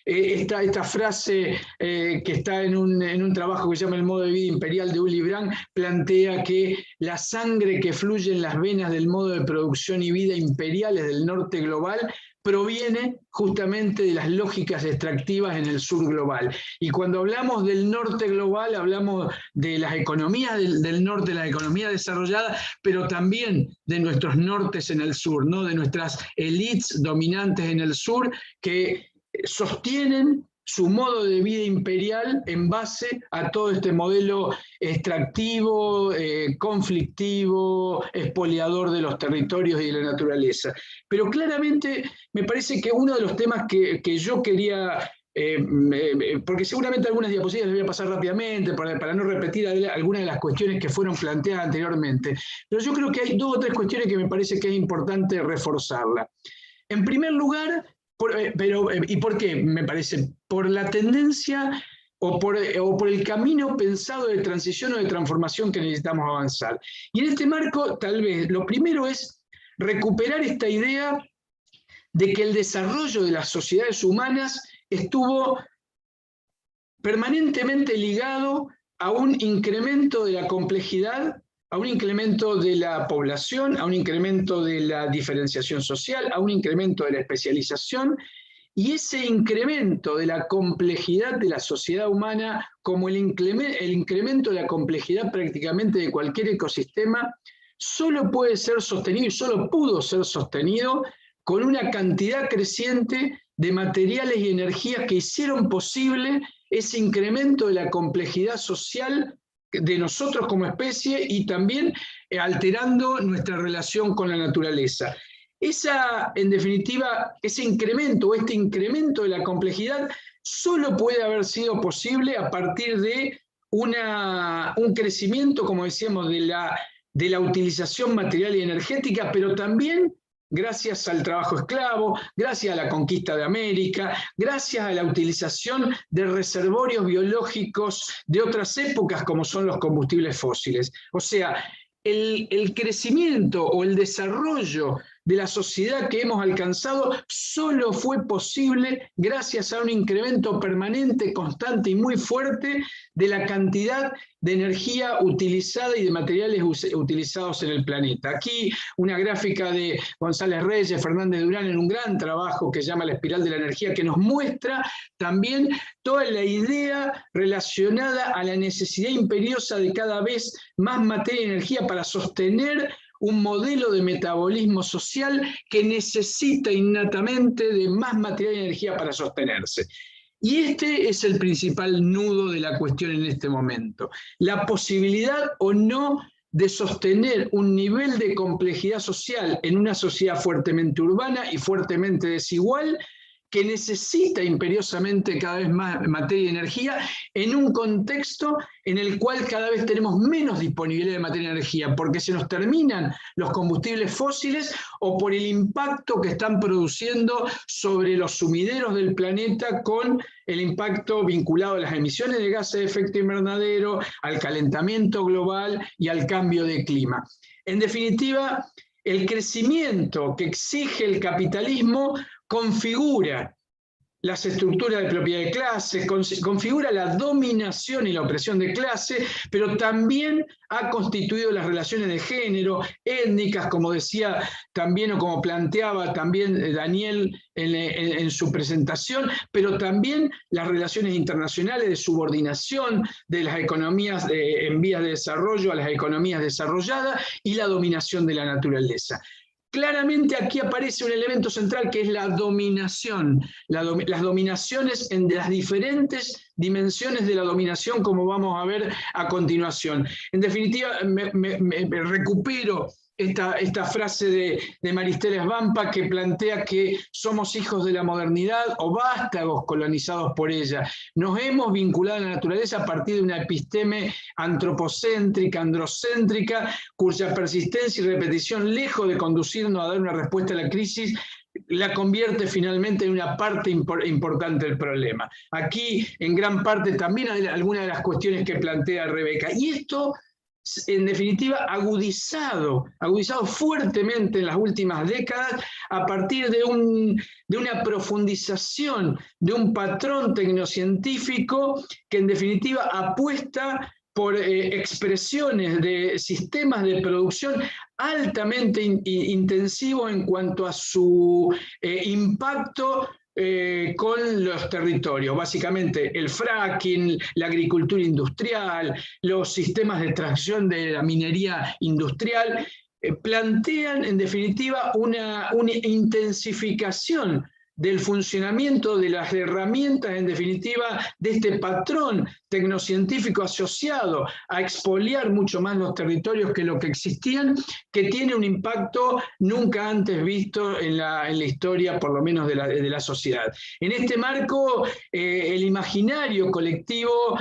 Speaker 6: esta frase que está en un trabajo que se llama El modo de vida imperial de Uli Brandt plantea que la sangre que fluye en las venas del modo de producción y vida imperiales del norte global proviene justamente de las lógicas extractivas en el sur global. Y cuando hablamos del norte global, hablamos de las economías del norte, la economía desarrollada, pero también de nuestros nortes en el sur, ¿no? De nuestras élites dominantes en el sur que sostienen su modo de vida imperial en base a todo este modelo extractivo, conflictivo, expoliador de los territorios y de la naturaleza. Pero claramente me parece que uno de los temas que yo quería, porque seguramente algunas diapositivas les voy a pasar rápidamente para no repetir algunas de las cuestiones que fueron planteadas anteriormente, pero yo creo que hay 2 o 3 cuestiones que me parece que es importante reforzarla. En primer lugar, ¿y por qué? Me parece, por la tendencia o por el camino pensado de transición o de transformación que necesitamos avanzar. Y en este marco, tal vez, lo primero es recuperar esta idea de que el desarrollo de las sociedades humanas estuvo permanentemente ligado a un incremento de la complejidad, a un incremento de la población, a un incremento de la diferenciación social, a un incremento de la especialización, y ese incremento de la complejidad de la sociedad humana, como el incremento de la complejidad prácticamente de cualquier ecosistema, solo puede ser sostenido y solo pudo ser sostenido con una cantidad creciente de materiales y energías que hicieron posible ese incremento de la complejidad social de nosotros como especie y también alterando nuestra relación con la naturaleza. En definitiva, este incremento de la complejidad solo puede haber sido posible a partir de un crecimiento, como decíamos, de la utilización material y energética, pero también gracias al trabajo esclavo, gracias a la conquista de América, gracias a la utilización de reservorios biológicos de otras épocas como son los combustibles fósiles. O sea, el crecimiento o el desarrollo de la sociedad que hemos alcanzado solo fue posible gracias a un incremento permanente, constante y muy fuerte de la cantidad de energía utilizada y de materiales utilizados en el planeta. Aquí una gráfica de González Reyes, Fernández Durán, en un gran trabajo que se llama La espiral de la energía, que nos muestra también toda la idea relacionada a la necesidad imperiosa de cada vez más materia y energía para sostener un modelo de metabolismo social que necesita innatamente de más material y energía para sostenerse. Y este es el principal nudo de la cuestión en este momento. La posibilidad o no de sostener un nivel de complejidad social en una sociedad fuertemente urbana y fuertemente desigual que necesita imperiosamente cada vez más materia y energía en un contexto en el cual cada vez tenemos menos disponibilidad de materia y energía, porque se nos terminan los combustibles fósiles o por el impacto que están produciendo sobre los sumideros del planeta con el impacto vinculado a las emisiones de gases de efecto invernadero, al calentamiento global y al cambio de clima. En definitiva, el crecimiento que exige el capitalismo configura las estructuras de propiedad de clase, configura la dominación y la opresión de clase, pero también ha constituido las relaciones de género, étnicas, como decía también o como planteaba también Daniel en su presentación, pero también las relaciones internacionales de subordinación de las economías en vías de desarrollo a las economías desarrolladas y la dominación de la naturaleza. Claramente aquí aparece un elemento central que es la dominación, las dominaciones en las diferentes dimensiones de la dominación, como vamos a ver a continuación. En definitiva, me recupero esta frase de Maristela Svampa que plantea que somos hijos de la modernidad o vástagos colonizados por ella. Nos hemos vinculado a la naturaleza a partir de una episteme antropocéntrica, androcéntrica, cuya persistencia y repetición, lejos de conducirnos a dar una respuesta a la crisis, la convierte finalmente en una parte importante del problema. Aquí, en gran parte, también hay algunas de las cuestiones que plantea Rebeca. Y esto, en definitiva, agudizado fuertemente en las últimas décadas a partir de una profundización de un patrón tecnocientífico que en definitiva apuesta por expresiones de sistemas de producción altamente intensivos en cuanto a su impacto con los territorios, básicamente el fracking, la agricultura industrial, los sistemas de extracción de la minería industrial, plantean en definitiva una intensificación del funcionamiento de las herramientas, en definitiva, de este patrón tecnocientífico asociado a expoliar mucho más los territorios que lo que existían, que tiene un impacto nunca antes visto en la historia, por lo menos de la sociedad. En este marco, el imaginario colectivo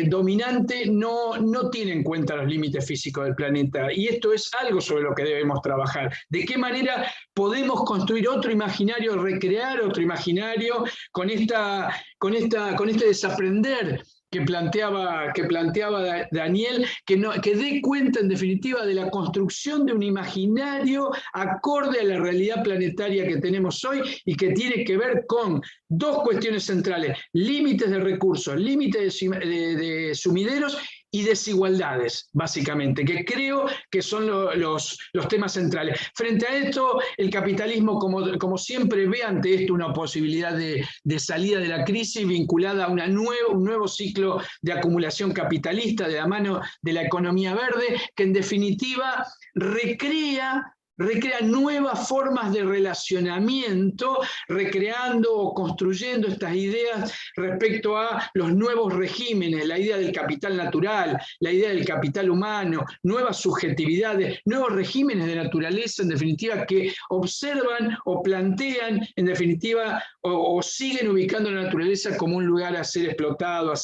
Speaker 6: dominante no tiene en cuenta los límites físicos del planeta, y esto es algo sobre lo que debemos trabajar. ¿De qué manera podemos construir otro imaginario, recrear otro imaginario con este desaprender que planteaba Daniel, que dé cuenta en definitiva de la construcción de un imaginario acorde a la realidad planetaria que tenemos hoy y que tiene que ver con dos cuestiones centrales: límites de recursos, límites de sumideros y desigualdades, básicamente, que creo que son los temas centrales. Frente a esto, el capitalismo, como siempre, ve ante esto una posibilidad de salida de la crisis vinculada a un nuevo ciclo de acumulación capitalista de la mano de la economía verde, que en definitiva recrea nuevas formas de relacionamiento, recreando o construyendo estas ideas respecto a los nuevos regímenes, la idea del capital natural, la idea del capital humano, nuevas subjetividades, nuevos regímenes de naturaleza, en definitiva, que observan o plantean, en definitiva, o siguen ubicando la naturaleza como un lugar a ser explotado, a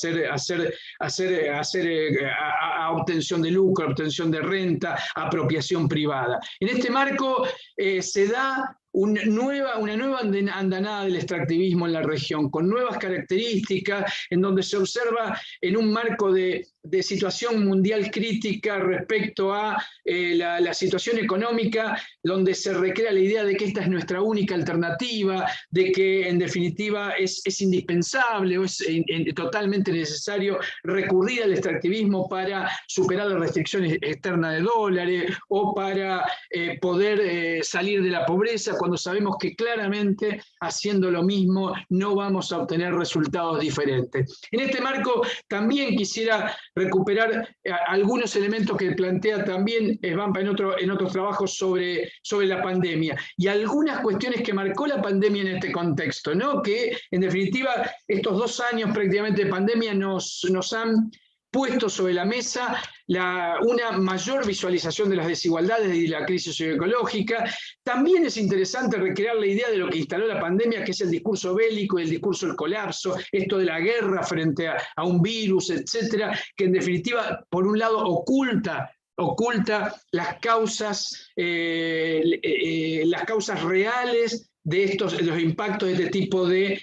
Speaker 6: obtención de lucro, obtención de renta, apropiación privada. En este marco se da una nueva andanada del extractivismo en la región, con nuevas características, en donde se observa en un marco de situación mundial crítica respecto a la situación económica, donde se recrea la idea de que esta es nuestra única alternativa, de que en definitiva es indispensable o es totalmente necesario recurrir al extractivismo para superar las restricciones externas de dólares o para poder salir de la pobreza, cuando sabemos que claramente haciendo lo mismo no vamos a obtener resultados diferentes. En este marco también quisiera recuperar algunos elementos que plantea también Svampa en otros trabajos sobre la pandemia y algunas cuestiones que marcó la pandemia en este contexto, ¿no? Que en definitiva estos 2 años prácticamente de pandemia nos han puesto sobre la mesa una mayor visualización de las desigualdades y de la crisis socioecológica. También es interesante recrear la idea de lo que instaló la pandemia, que es el discurso bélico y el discurso del colapso, esto de la guerra frente a un virus, etcétera, que en definitiva, por un lado, oculta las causas reales de los impactos de este tipo de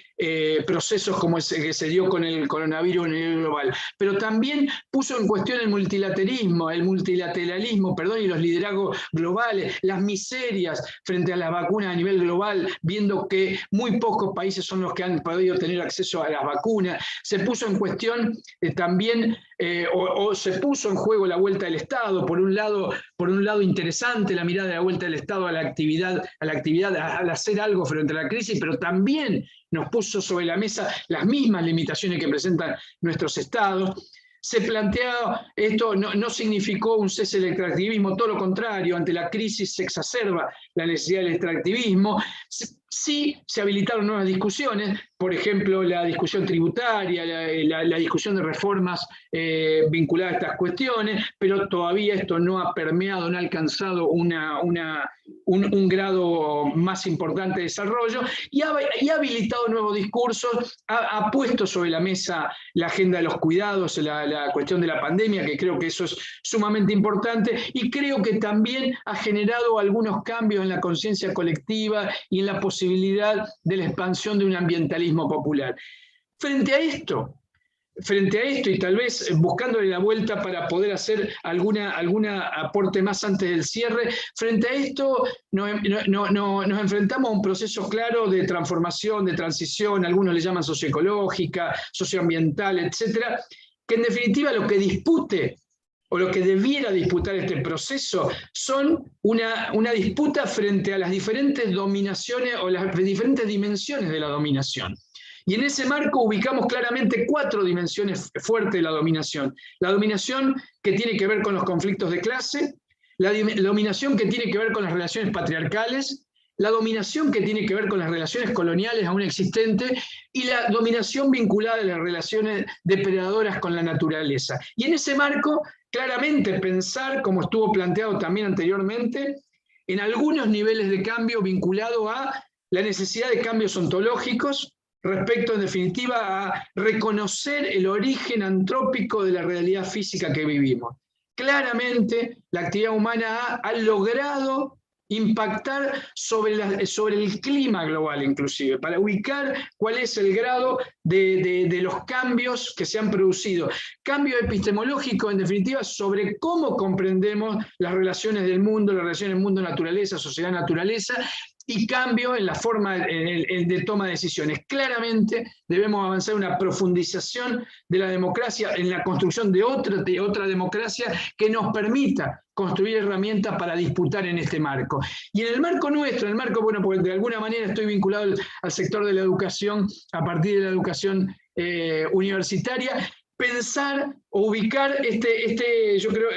Speaker 6: procesos como el que se dio con el coronavirus a nivel global. Pero también puso en cuestión el multilateralismo, y los liderazgos globales, las miserias frente a las vacunas a nivel global, viendo que muy pocos países son los que han podido tener acceso a las vacunas. Se puso en cuestión también, o se puso en juego la vuelta del Estado. Por un lado interesante la mirada de la vuelta del Estado a la actividad, al hacer algo frente a la crisis, pero también nos puso sobre la mesa las mismas limitaciones que presentan nuestros estados. Se plantea, esto no significó un cese del extractivismo, todo lo contrario, ante la crisis se exacerba la necesidad del extractivismo. Sí se habilitaron nuevas discusiones, por ejemplo, la discusión tributaria, la discusión de reformas vinculadas a estas cuestiones, pero todavía esto no ha permeado, no ha alcanzado un grado más importante de desarrollo, y ha habilitado nuevos discursos, ha puesto sobre la mesa la agenda de los cuidados, la cuestión de la pandemia, que creo que eso es sumamente importante, y creo que también ha generado algunos cambios en la conciencia colectiva y en la posibilidad de la expansión de un ambientalismo popular. Frente a esto, y tal vez buscándole la vuelta para poder hacer algún aporte más antes del cierre, frente a esto nos enfrentamos a un proceso claro de transformación, de transición, algunos le llaman socioecológica, socioambiental, etcétera, que en definitiva lo que dispute o lo que debiera disputar este proceso son una disputa frente a las diferentes dominaciones o las diferentes dimensiones de la dominación. Y en ese marco ubicamos claramente 4 dimensiones fuertes de la dominación. La dominación que tiene que ver con los conflictos de clase, la dominación que tiene que ver con las relaciones patriarcales, la dominación que tiene que ver con las relaciones coloniales aún existentes y la dominación vinculada a las relaciones depredadoras con la naturaleza. Y en ese marco, claramente pensar, como estuvo planteado también anteriormente, en algunos niveles de cambio vinculado a la necesidad de cambios ontológicos, respecto en definitiva a reconocer el origen antrópico de la realidad física que vivimos. Claramente la actividad humana ha logrado impactar sobre el clima global inclusive, para ubicar cuál es el grado de los cambios que se han producido. Cambio epistemológico, en definitiva, sobre cómo comprendemos las relaciones del mundo, las relaciones mundo-naturaleza, sociedad-naturaleza, y cambio en la forma de toma de decisiones. Claramente debemos avanzar en una profundización de la democracia, en la construcción de otra democracia que nos permita construir herramientas para disputar en este marco. Y en el marco nuestro, bueno, porque de alguna manera estoy vinculado al sector de la educación, a partir de la educación universitaria, pensar o ubicar yo creo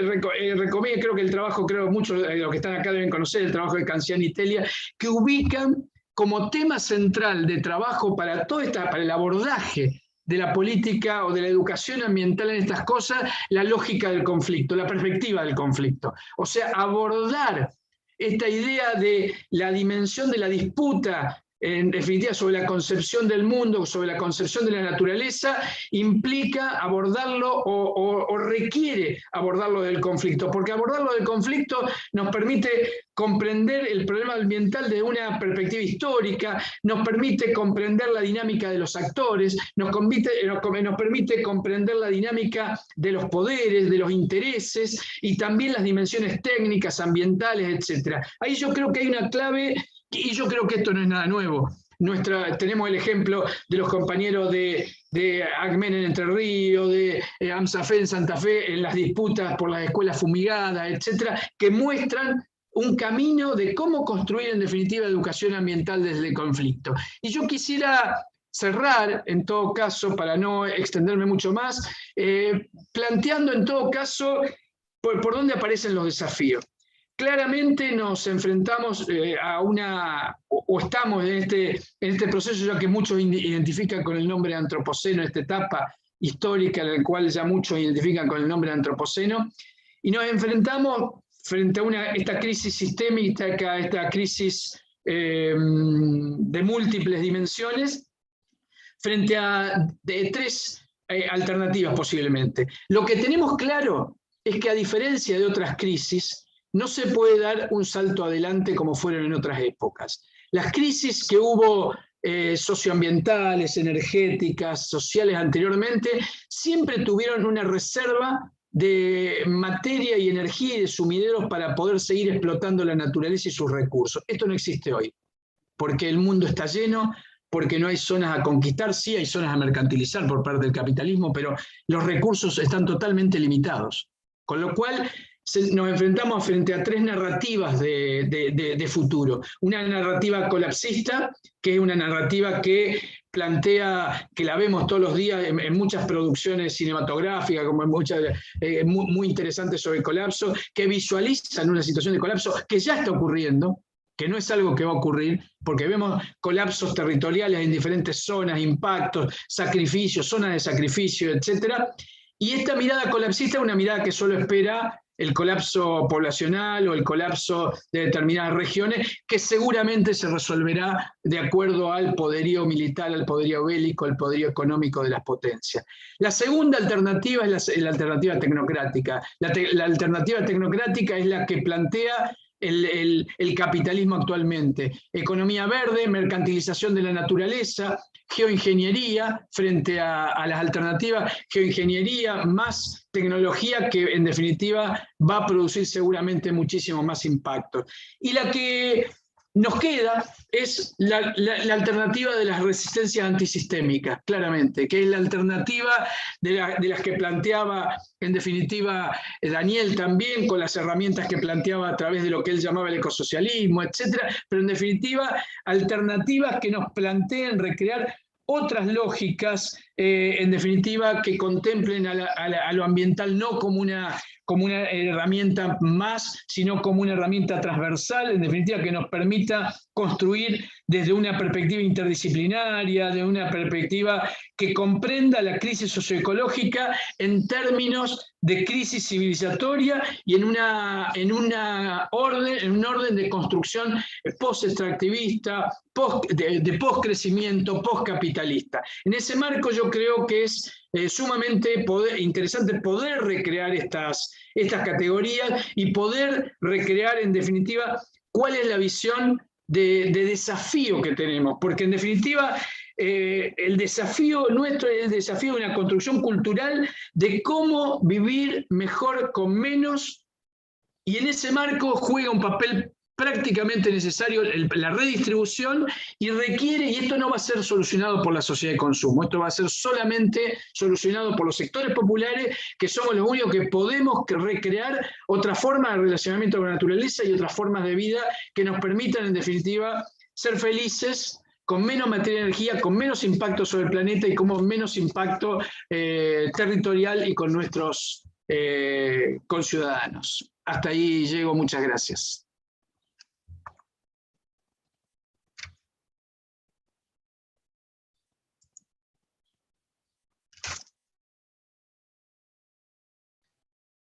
Speaker 6: que el trabajo, muchos de los que están acá deben conocer el trabajo de Canziani y Telia, que ubican como tema central de trabajo para el abordaje de la política o de la educación ambiental en estas cosas, la lógica del conflicto, la perspectiva del conflicto. O sea, abordar esta idea de la dimensión de la disputa, en definitiva sobre la concepción del mundo, sobre la concepción de la naturaleza, implica abordarlo o requiere abordarlo del conflicto, porque abordarlo del conflicto nos permite comprender el problema ambiental desde una perspectiva histórica, nos permite comprender la dinámica de los actores, nos permite comprender la dinámica de los poderes, de los intereses y también las dimensiones técnicas, ambientales, etc. Ahí yo creo que hay una clave. Y yo creo que esto no es nada nuevo. Tenemos el ejemplo de los compañeros de ACMEN en Entre Ríos, de AMSAFE en Santa Fe, en las disputas por las escuelas fumigadas, etcétera, que muestran un camino de cómo construir en definitiva educación ambiental desde el conflicto. Y yo quisiera cerrar, en todo caso, para no extenderme mucho más, planteando en todo caso por dónde aparecen los desafíos. Claramente nos enfrentamos o estamos en este proceso, ya que muchos identifican con el nombre de antropoceno esta etapa histórica, la cual ya muchos identifican con el nombre de Antropoceno, y nos enfrentamos frente a esta crisis sistémica, esta crisis de múltiples dimensiones, frente a tres alternativas posiblemente. Lo que tenemos claro es que, a diferencia de otras crisis, no se puede dar un salto adelante como fueron en otras épocas. Las crisis que hubo socioambientales, energéticas, sociales anteriormente, siempre tuvieron una reserva de materia y energía y de sumideros para poder seguir explotando la naturaleza y sus recursos. Esto no existe hoy, porque el mundo está lleno, porque no hay zonas a conquistar, sí hay zonas a mercantilizar por parte del capitalismo, pero los recursos están totalmente limitados. Con lo cual nos enfrentamos frente a tres narrativas de futuro. Una narrativa colapsista, que es una narrativa que plantea, que la vemos todos los días en muchas producciones cinematográficas, como en muchas muy interesantes sobre el colapso, que visualizan una situación de colapso que ya está ocurriendo, que no es algo que va a ocurrir, porque vemos colapsos territoriales en diferentes zonas, impactos, sacrificios, zonas de sacrificio, etc. Y esta mirada colapsista es una mirada que solo espera el colapso poblacional o el colapso de determinadas regiones, que seguramente se resolverá de acuerdo al poderío militar, al poderío bélico, al poderío económico de las potencias. La segunda alternativa es la alternativa tecnocrática. La alternativa tecnocrática es la que plantea el capitalismo actualmente. Economía verde, mercantilización de la naturaleza, geoingeniería frente a las alternativas, geoingeniería más tecnología que en definitiva va a producir seguramente muchísimo más impacto. Y la que nos queda es la alternativa de las resistencias antisistémicas, claramente, que es la alternativa de las que planteaba, en definitiva, Daniel también, con las herramientas que planteaba a través de lo que él llamaba el ecosocialismo, etcétera, pero en definitiva, alternativas que nos planteen recrear otras lógicas, en definitiva, que contemplen a lo ambiental no como una herramienta más, sino como una herramienta transversal, en definitiva, que nos permita construir desde una perspectiva interdisciplinaria, de una perspectiva que comprenda la crisis socioecológica en términos de crisis civilizatoria y en un orden de construcción post-extractivista, de post-crecimiento, post-capitalista. En ese marco yo creo que es sumamente interesante poder recrear estas categorías y poder recrear, en definitiva, cuál es la visión de desafío que tenemos, porque en definitiva el desafío nuestro es el desafío de una construcción cultural de cómo vivir mejor con menos, y en ese marco juega un papel prácticamente necesario la redistribución, y requiere, y esto no va a ser solucionado por la sociedad de consumo, esto va a ser solamente solucionado por los sectores populares, que somos los únicos que podemos recrear otra forma de relacionamiento con la naturaleza y otras formas de vida que nos permitan, en definitiva, ser felices, con menos materia y energía, con menos impacto sobre el planeta y con menos impacto territorial y con nuestros conciudadanos. Hasta ahí llego, muchas gracias.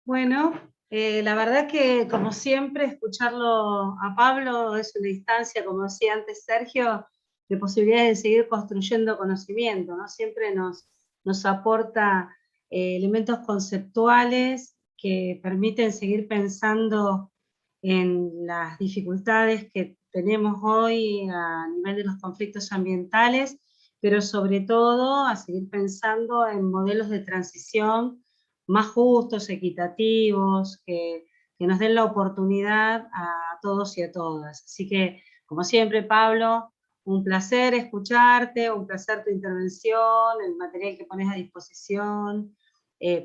Speaker 2: Bueno, la verdad que, como siempre, escucharlo a Pablo es una instancia, como decía antes Sergio, de posibilidades de seguir construyendo conocimiento, ¿no? Siempre nos aporta elementos conceptuales que permiten seguir pensando en las dificultades que tenemos hoy a nivel de los conflictos ambientales, pero sobre todo a seguir pensando en modelos de transición más justos, equitativos, que nos den la oportunidad a todos y a todas. Así que, como siempre, Pablo, un placer escucharte, un placer tu intervención, el material que pones a disposición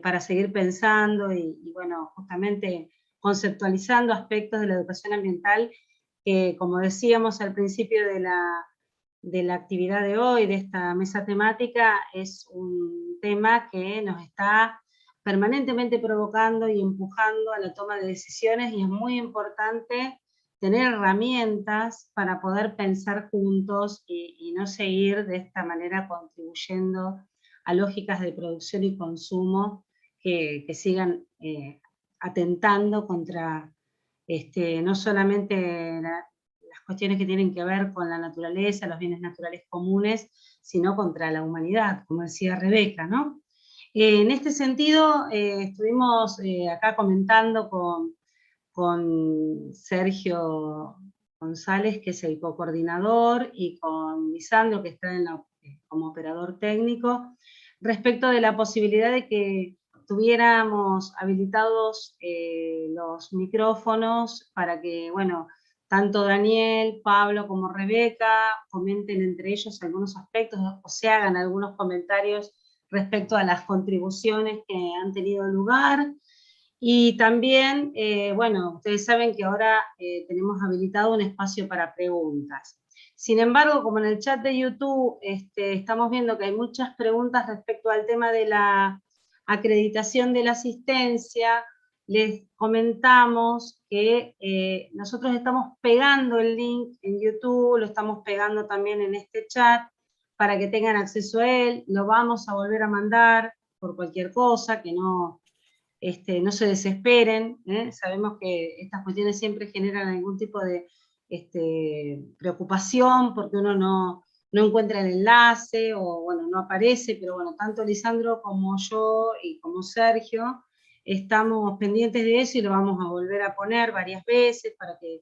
Speaker 2: para seguir pensando y bueno, justamente conceptualizando aspectos de la educación ambiental que, como decíamos al principio de la actividad de hoy, de esta mesa temática, es un tema que nos está permanentemente provocando y empujando a la toma de decisiones, y es muy importante tener herramientas para poder pensar juntos y no seguir de esta manera contribuyendo a lógicas de producción y consumo que sigan atentando contra no solamente las cuestiones que tienen que ver con la naturaleza, los bienes naturales comunes, sino contra la humanidad, como decía Rebeca, ¿no? En este sentido, estuvimos acá comentando con Sergio González, que es el co-coordinador, y con Lisandro, que está como operador técnico, respecto de la posibilidad de que tuviéramos habilitados los micrófonos para que, bueno, tanto Daniel, Pablo como Rebeca comenten entre ellos algunos aspectos o se hagan algunos comentarios respecto a las contribuciones que han tenido lugar. Y también, bueno, ustedes saben que ahora tenemos habilitado un espacio para preguntas. Sin embargo, como en el chat de YouTube estamos viendo que hay muchas preguntas respecto al tema de la acreditación de la asistencia, les comentamos que nosotros estamos pegando el link en YouTube, lo estamos pegando también en este chat, para que tengan acceso a él, lo vamos a volver a mandar por cualquier cosa, que no se desesperen, sabemos que estas cuestiones siempre generan algún tipo de preocupación, porque uno no encuentra el enlace, o bueno, no aparece, pero bueno, tanto Lisandro como yo, y como Sergio, estamos pendientes de eso, y lo vamos a volver a poner varias veces, para que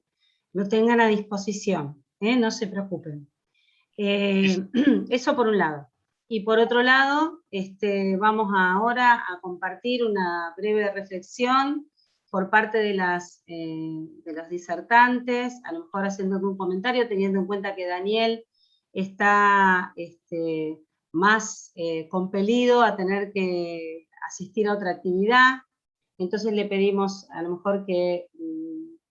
Speaker 2: lo tengan a disposición, no se preocupen. Eso por un lado. Y por otro lado, vamos ahora a compartir una breve reflexión por parte de los disertantes, a lo mejor haciendo un comentario, teniendo en cuenta que Daniel está más compelido a tener que asistir a otra actividad. Entonces le pedimos a lo mejor que,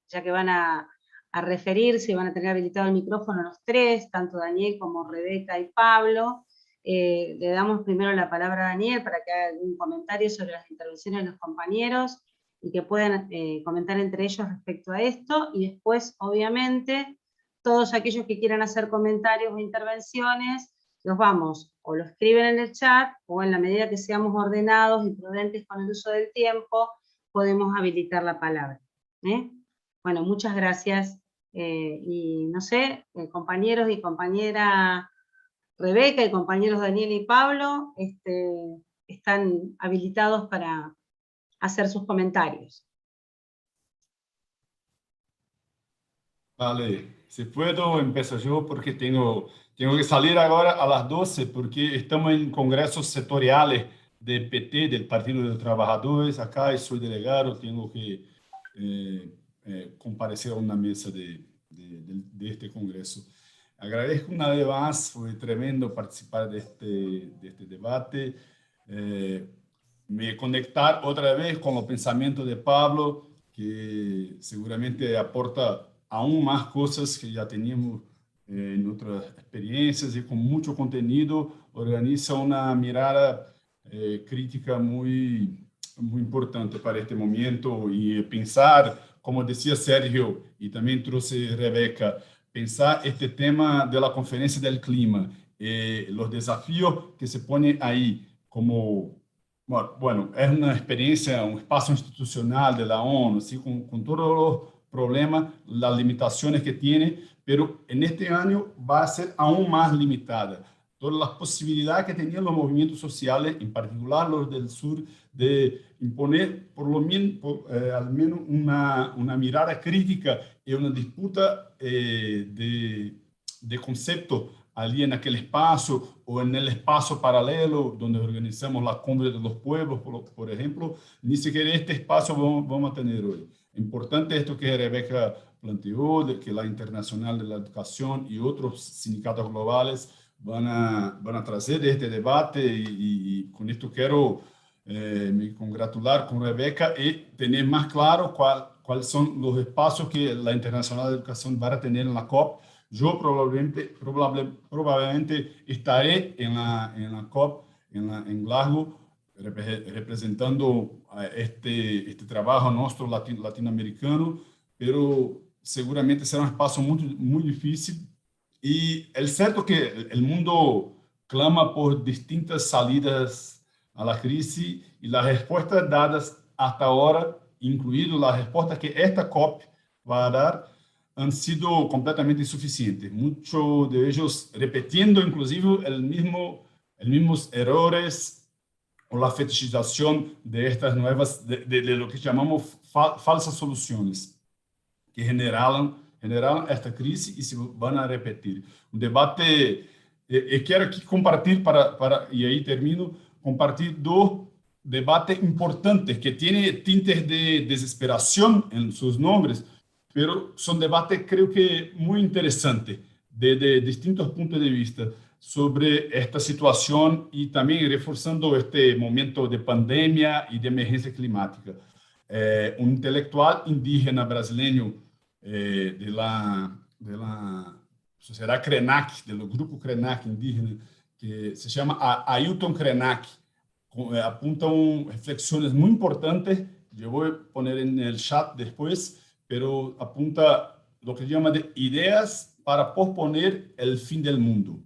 Speaker 2: ya que van a referirse, van a tener habilitado el micrófono los tres, tanto Daniel como Rebeca y Pablo, le damos primero la palabra a Daniel para que haga algún comentario sobre las intervenciones de los compañeros y que puedan comentar entre ellos respecto a esto, y después, obviamente, todos aquellos que quieran hacer comentarios o intervenciones, los vamos, o lo escriben en el chat, o en la medida que seamos ordenados y prudentes con el uso del tiempo, podemos habilitar la palabra. Bueno, muchas gracias, y no sé, compañeros y compañera Rebeca y compañeros Daniel y Pablo están habilitados para hacer sus comentarios.
Speaker 4: Vale, si puedo, empiezo yo porque tengo que salir ahora a las 12 porque estamos en congresos sectoriales del PT, del Partido de los Trabajadores. Acá soy delegado, tengo que comparecer a una mesa de este congreso. Agradezco una vez más, fue tremendo participar de este debate. Me conectar otra vez con el pensamiento de Pablo, que seguramente aporta aún más cosas que ya teníamos en otras experiencias, y con mucho contenido organiza una mirada crítica muy importante para este momento, y pensar, como decía Sergio y también trouxe Rebeca, pensar este tema de la conferencia del clima, los desafíos que se ponen ahí, como, bueno, es una experiencia, un espacio institucional de la ONU, así, con todos los problemas, las limitaciones que tiene, pero en este año va a ser aún más limitada. Todas las posibilidades que tenían los movimientos sociales, en particular los del sur, de imponer por lo menos, al menos una mirada crítica y una disputa de concepto allí en aquel espacio, o en el espacio paralelo donde organizamos la Cumbre de los Pueblos, por ejemplo. Ni siquiera este espacio vamos a tener hoy. Importante esto que Rebeca planteó, de que la Internacional de la Educación y otros sindicatos globales van a trazer este debate, y con esto quiero me congratular con Rebeca y tener más claro cuáles son los espacios que la Internacional de Educación va a tener en la COP. Yo probablemente estaré en la COP, en Glasgow, representando este trabajo nuestro latinoamericano, pero seguramente será un espacio muy difícil. Y es cierto que el mundo clama por distintas salidas a la crisis y las respuestas dadas hasta ahora, incluido las respuestas que esta COP va a dar, han sido completamente insuficientes. Muchos de ellos repitiendo inclusive los mismos errores o la fetichización de estas nuevas, de lo que llamamos falsas soluciones, que generaron esta crisis y se van a repetir. Un debate, quiero aquí compartir, y ahí termino, compartir dos debates importantes que tienen tintes de desesperación en sus nombres, pero son debates creo que muy interesantes, desde distintos puntos de vista, sobre esta situación y también reforzando este momento de pandemia y de emergencia climática. Un intelectual indígena brasileño de la sociedad Krenak, del grupo Krenak indígena, que se llama Ailton Krenak, apunta reflexiones muy importantes, yo voy a poner en el chat después, pero apunta lo que llama de ideas para posponer el fin del mundo.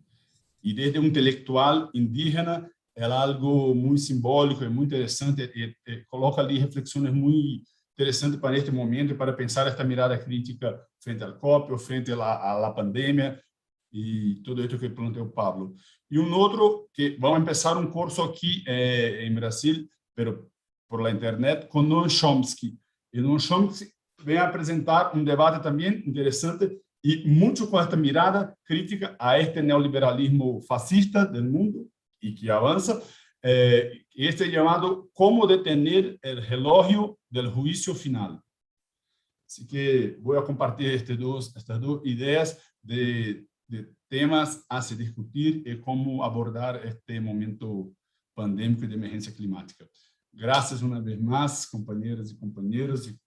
Speaker 4: Y desde un intelectual indígena es algo muy simbólico y muy interesante, y coloca ali reflexiones muy interesantes para este momento y para pensar esta mirada crítica frente al COP o frente a la pandemia y todo esto que planteó Pablo. Y un otro que vamos a empezar un curso aquí en Brasil, pero por la internet, con Noam Chomsky. Y Noam Chomsky viene a presentar un debate también interesante y mucho con esta mirada crítica a este neoliberalismo fascista del mundo y que avanza, este llamado Cómo detener el reloj del juicio final. Así que voy a compartir estas dos ideas de temas a se discutir y cómo abordar este momento pandémico y de emergencia climática. Gracias una vez más, compañeras y compañeros, y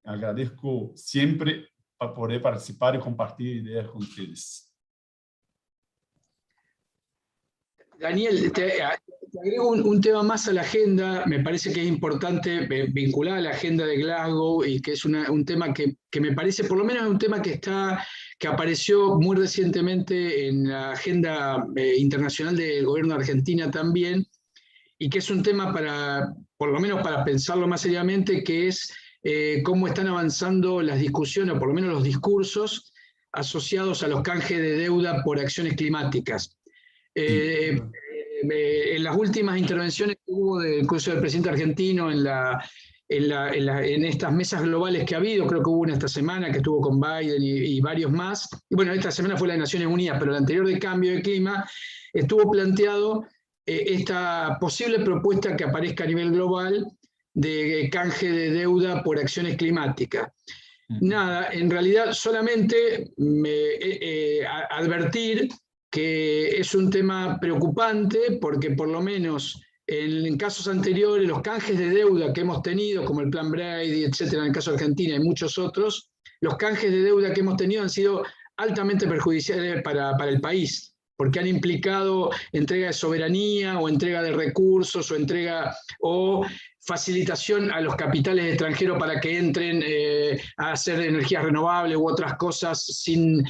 Speaker 4: agradezco siempre para poder participar y compartir ideas con ustedes.
Speaker 6: Daniel, te agrego un tema más a la agenda, me parece que es importante vincular a la agenda de Glasgow y que es un tema que me parece, por lo menos es un tema que apareció muy recientemente en la agenda internacional del gobierno de Argentina también, y que es un tema por lo menos para pensarlo más seriamente, que es cómo están avanzando las discusiones, o por lo menos los discursos asociados a los canjes de deuda por acciones climáticas. En las últimas intervenciones que hubo del presidente argentino en estas mesas globales que ha habido, creo que hubo una esta semana que estuvo con Biden y varios más, y bueno, esta semana fue la de Naciones Unidas, pero la anterior de cambio de clima, estuvo planteado esta posible propuesta que aparezca a nivel global de canje de deuda por acciones climáticas. Nada, en realidad solamente advertir que es un tema preocupante porque por lo menos en casos anteriores los canjes de deuda que hemos tenido, como el Plan Brady, etcétera, en el caso de Argentina y muchos otros, los canjes de deuda que hemos tenido han sido altamente perjudiciales para el país, porque han implicado entrega de soberanía o entrega de recursos o facilitación a los capitales extranjeros para que entren a hacer energías renovables u otras cosas sin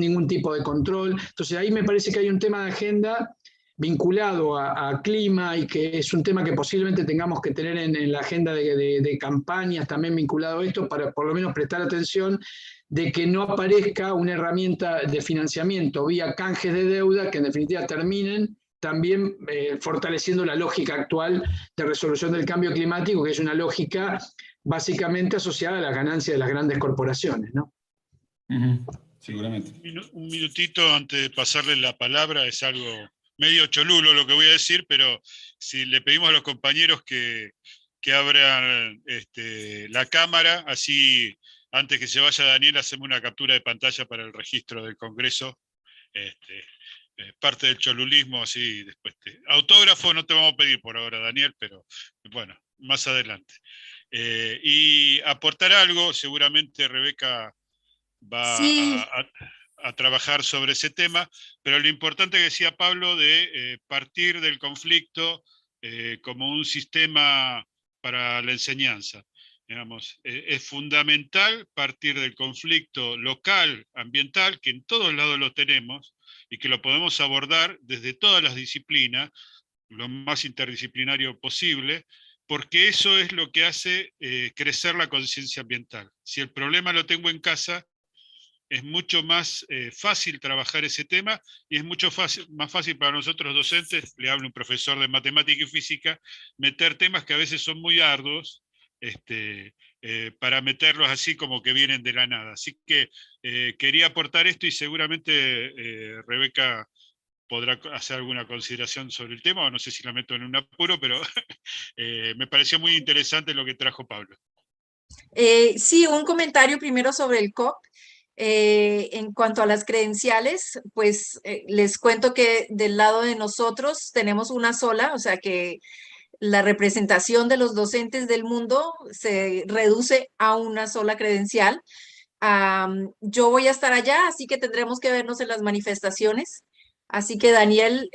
Speaker 6: ningún tipo de control. Entonces ahí me parece que hay un tema de agenda vinculado a clima y que es un tema que posiblemente tengamos que tener en la agenda de campañas también vinculado a esto para por lo menos prestar atención de que no aparezca una herramienta de financiamiento vía canjes de deuda que en definitiva terminen también fortaleciendo la lógica actual de resolución del cambio climático, que es una lógica básicamente asociada a la ganancia de las grandes corporaciones, ¿no?
Speaker 4: Seguramente.
Speaker 3: Un minutito antes de pasarle la palabra, es algo medio cholulo lo que voy a decir, pero si le pedimos a los compañeros que abran la cámara, así antes que se vaya Daniel, hacemos una captura de pantalla para el registro del Congreso. Parte del cholulismo, así después. Autógrafo no te vamos a pedir por ahora, Daniel, pero bueno, más adelante. Y aportar algo, seguramente Rebeca va
Speaker 5: Sí.
Speaker 3: a trabajar sobre ese tema, pero lo importante que decía Pablo de partir del conflicto como un sistema para la enseñanza. Digamos, es fundamental partir del conflicto local, ambiental, que en todos lados lo tenemos, y que lo podemos abordar desde todas las disciplinas, lo más interdisciplinario posible, porque eso es lo que hace crecer la conciencia ambiental. Si el problema lo tengo en casa, es mucho más fácil trabajar ese tema y es mucho más fácil para nosotros docentes, le hablo a un profesor de matemática y física, meter temas que a veces son muy arduos, para meterlos así como que vienen de la nada. Así que quería aportar esto y seguramente Rebeca podrá hacer alguna consideración sobre el tema, o no sé si la meto en un apuro, pero me pareció muy interesante lo que trajo Pablo.
Speaker 5: Sí, un comentario primero sobre el COP. En cuanto a las credenciales, pues les cuento que del lado de nosotros tenemos una sola, o sea que la representación de los docentes del mundo se reduce a una sola credencial. Yo voy a estar allá, así que tendremos que vernos en las manifestaciones. Así que Daniel,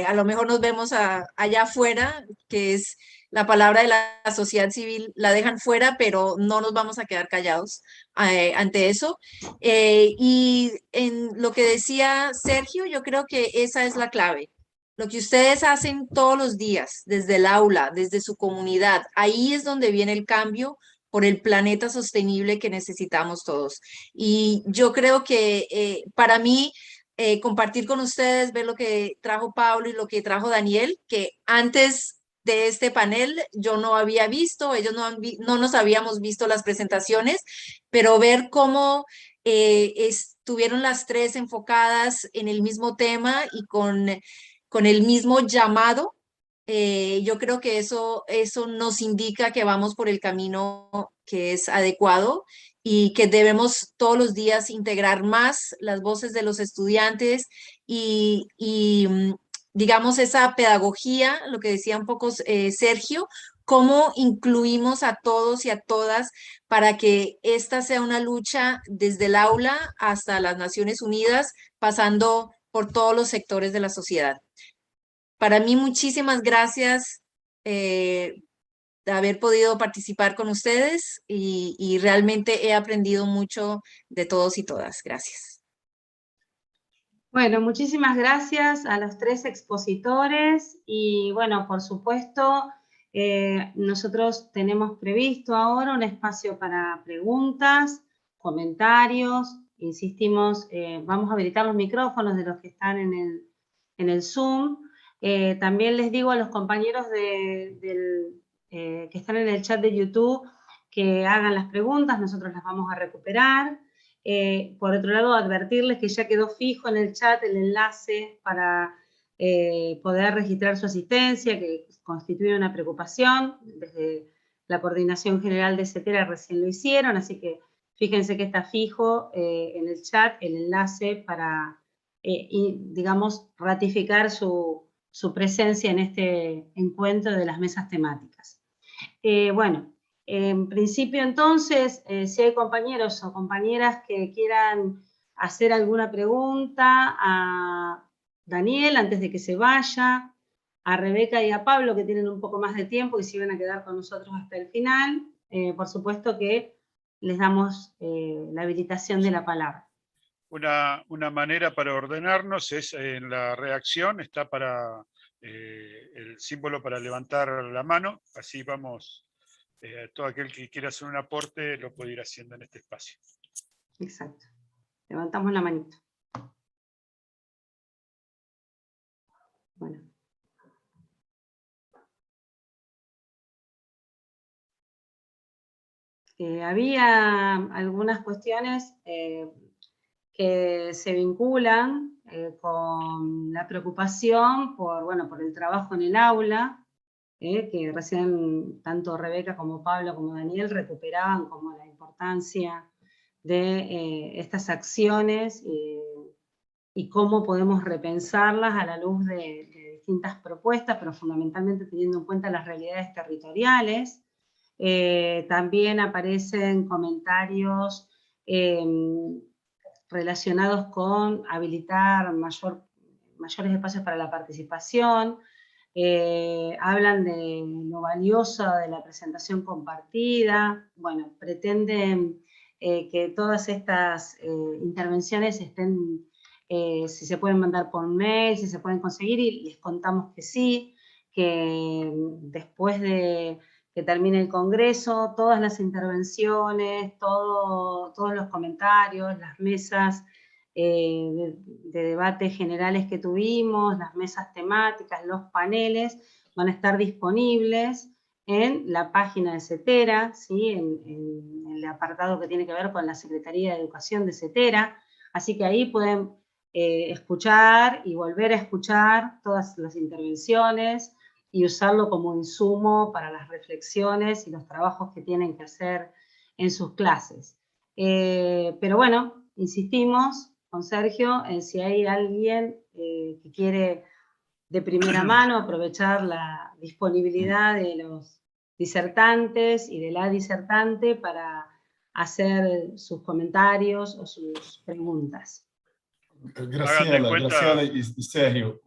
Speaker 5: a lo mejor nos vemos allá afuera, que es la palabra de la sociedad civil, la dejan fuera, pero no nos vamos a quedar callados ante eso. Y en lo que decía Sergio, yo creo que esa es la clave. Lo que ustedes hacen todos los días, desde el aula, desde su comunidad, ahí es donde viene el cambio por el planeta sostenible que necesitamos todos. Y yo creo que para mí, compartir con ustedes, ver lo que trajo Pablo y lo que trajo Daniel, que antes de este panel yo no había visto, ellos no nos habíamos visto las presentaciones, pero ver cómo estuvieron las tres enfocadas en el mismo tema y con el mismo llamado, yo creo que eso nos indica que vamos por el camino que es adecuado y que debemos todos los días integrar más las voces de los estudiantes y digamos, esa pedagogía, lo que decía un poco Sergio, cómo incluimos a todos y a todas para que esta sea una lucha desde el aula hasta las Naciones Unidas, pasando por todos los sectores de la sociedad. Para mí, muchísimas gracias de haber podido participar con ustedes y realmente he aprendido mucho de todos y todas. Gracias.
Speaker 2: Bueno, muchísimas gracias a los tres expositores y bueno, por supuesto, nosotros tenemos previsto ahora un espacio para preguntas, comentarios, insistimos, vamos a habilitar los micrófonos de los que están en el Zoom. También les digo a los compañeros que están en el chat de YouTube que hagan las preguntas, nosotros las vamos a recuperar. Por otro lado, advertirles que ya quedó fijo en el chat el enlace para poder registrar su asistencia, que constituye una preocupación. Desde la Coordinación General de CETERA recién lo hicieron, así que fíjense que está fijo en el chat el enlace para, digamos, ratificar su presencia en este encuentro de las mesas temáticas. Bueno. En principio, entonces, si hay compañeros o compañeras que quieran hacer alguna pregunta a Daniel antes de que se vaya, a Rebeca y a Pablo, que tienen un poco más de tiempo y se van a quedar con nosotros hasta el final, por supuesto que les damos la habilitación de la palabra.
Speaker 3: Una manera para ordenarnos es en la reacción, está para el símbolo para levantar la mano, así vamos. Todo aquel que quiera hacer un aporte lo puede ir haciendo en este espacio.
Speaker 2: Exacto. Levantamos la manito. Bueno. Había algunas cuestiones que se vinculan con la preocupación por el trabajo en el aula, que recién tanto Rebeca como Pablo como Daniel recuperaban como la importancia de estas acciones y cómo podemos repensarlas a la luz de distintas propuestas, pero fundamentalmente teniendo en cuenta las realidades territoriales. También aparecen comentarios relacionados con habilitar mayores espacios para la participación. Hablan de lo valioso de la presentación compartida. Bueno, pretenden que todas estas intervenciones estén si se pueden mandar por mail, si se pueden conseguir, y les contamos que sí, que después de que termine el Congreso, todas las intervenciones, todos los comentarios, las mesas de debate generales que tuvimos, las mesas temáticas, los paneles, van a estar disponibles en la página de CETERA, ¿sí? en el apartado que tiene que ver con la Secretaría de Educación de CETERA, así que ahí pueden escuchar y volver a escuchar todas las intervenciones y usarlo como insumo para las reflexiones y los trabajos que tienen que hacer en sus clases. Pero bueno, insistimos con Sergio en si hay alguien que quiere de primera mano aprovechar la disponibilidad de los disertantes y de la disertante para hacer sus comentarios o sus preguntas.
Speaker 4: Graciela y Sergio,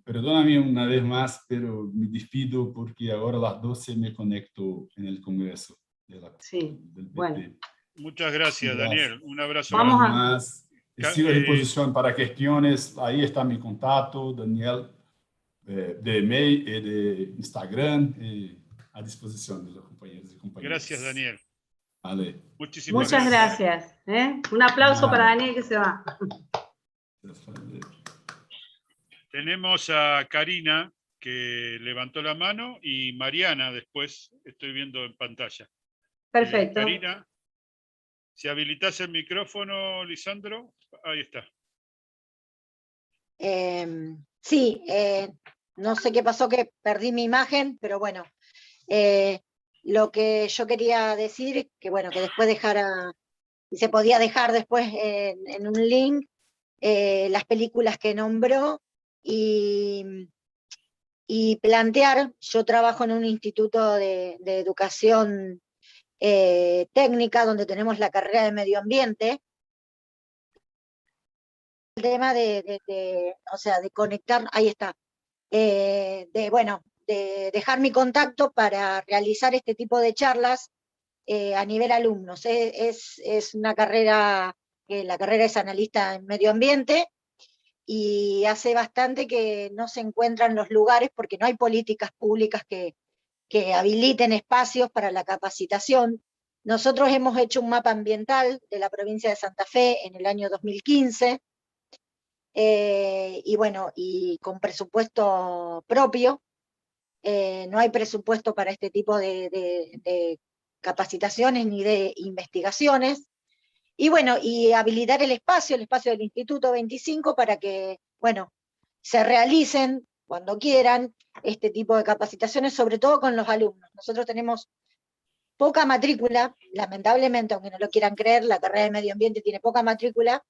Speaker 4: perdóname una vez más, pero me despido porque ahora a las 12 me conecto en el Congreso del PT.
Speaker 2: Bueno.
Speaker 3: Muchas gracias, Daniel. Un abrazo.
Speaker 2: Vamos
Speaker 4: más. Sigo a disposición para cuestiones. Ahí está mi contacto, Daniel, de e-mail y de Instagram, a disposición de los compañeros y compañeras.
Speaker 3: Gracias, Daniel.
Speaker 4: Vale.
Speaker 2: Muchas gracias. Un aplauso para Daniel, que se va.
Speaker 3: Tenemos a Karina, que levantó la mano, y Mariana después, estoy viendo en pantalla.
Speaker 2: Perfecto.
Speaker 3: Karina, si habilitas el micrófono, Lisandro, ahí está.
Speaker 7: Sí, no sé qué pasó, que perdí mi imagen, pero bueno, lo que yo quería decir, que bueno, que después dejara, y se podía dejar después en un link, las películas que nombró, y plantear, yo trabajo en un instituto de educación técnica, donde tenemos la carrera de medio ambiente, el tema o sea, de conectar, ahí está, de dejar mi contacto para realizar este tipo de charlas a nivel alumnos. Es una carrera, la carrera es analista en medio ambiente, y hace bastante que no se encuentran los lugares porque no hay políticas públicas que habiliten espacios para la capacitación. Nosotros hemos hecho un mapa ambiental de la provincia de Santa Fe en el año 2015, y bueno, y con presupuesto propio. No hay presupuesto para este tipo de capacitaciones ni de investigaciones. Y bueno, y habilitar el espacio del Instituto 25 para que, bueno, se realicen cuando quieran este tipo de capacitaciones, sobre todo con los alumnos. Nosotros tenemos poca matrícula, lamentablemente, aunque no lo quieran creer, la carrera de medio ambiente tiene poca matrícula,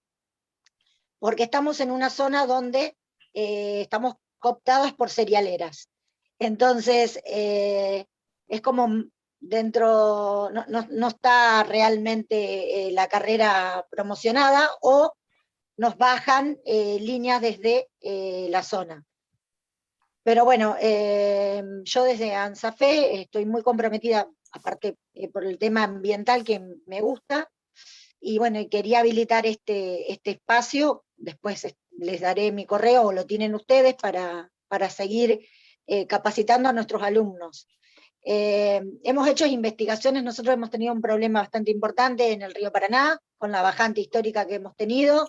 Speaker 7: porque estamos en una zona donde estamos cooptadas por cerealeras. Entonces, es como dentro, no está realmente la carrera promocionada, o nos bajan líneas desde la zona. Pero bueno, yo desde ANSAFE estoy muy comprometida, aparte por el tema ambiental que me gusta, y bueno, quería habilitar este espacio. Después les daré mi correo, o lo tienen ustedes, para seguir capacitando a nuestros alumnos. Hemos hecho investigaciones, nosotros hemos tenido un problema bastante importante en el río Paraná, con la bajante histórica que hemos tenido.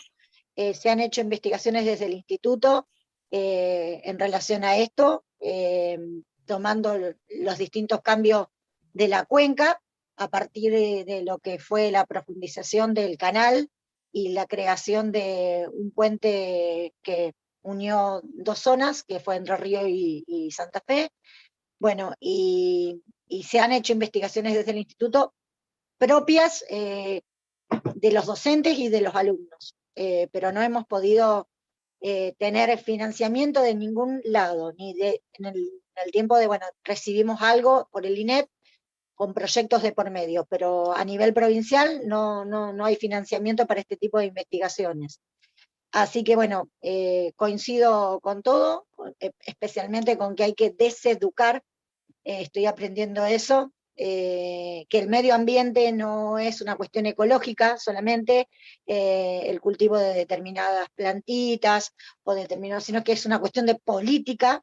Speaker 7: Se han hecho investigaciones desde el instituto en relación a esto, tomando los distintos cambios de la cuenca, a partir de lo que fue la profundización del canal y la creación de un puente que unió dos zonas, que fue Entre Río y Santa Fe. Bueno, y se han hecho investigaciones desde el instituto propias de los docentes y de los alumnos, pero no hemos podido tener financiamiento de ningún lado, ni en el tiempo de, bueno, recibimos algo por el INEP con proyectos de por medio, pero a nivel provincial no hay financiamiento para este tipo de investigaciones. Así que bueno, coincido con todo, especialmente con que hay que deseducar, estoy aprendiendo eso, que el medio ambiente no es una cuestión ecológica solamente, el cultivo de determinadas plantitas, sino que es una cuestión de política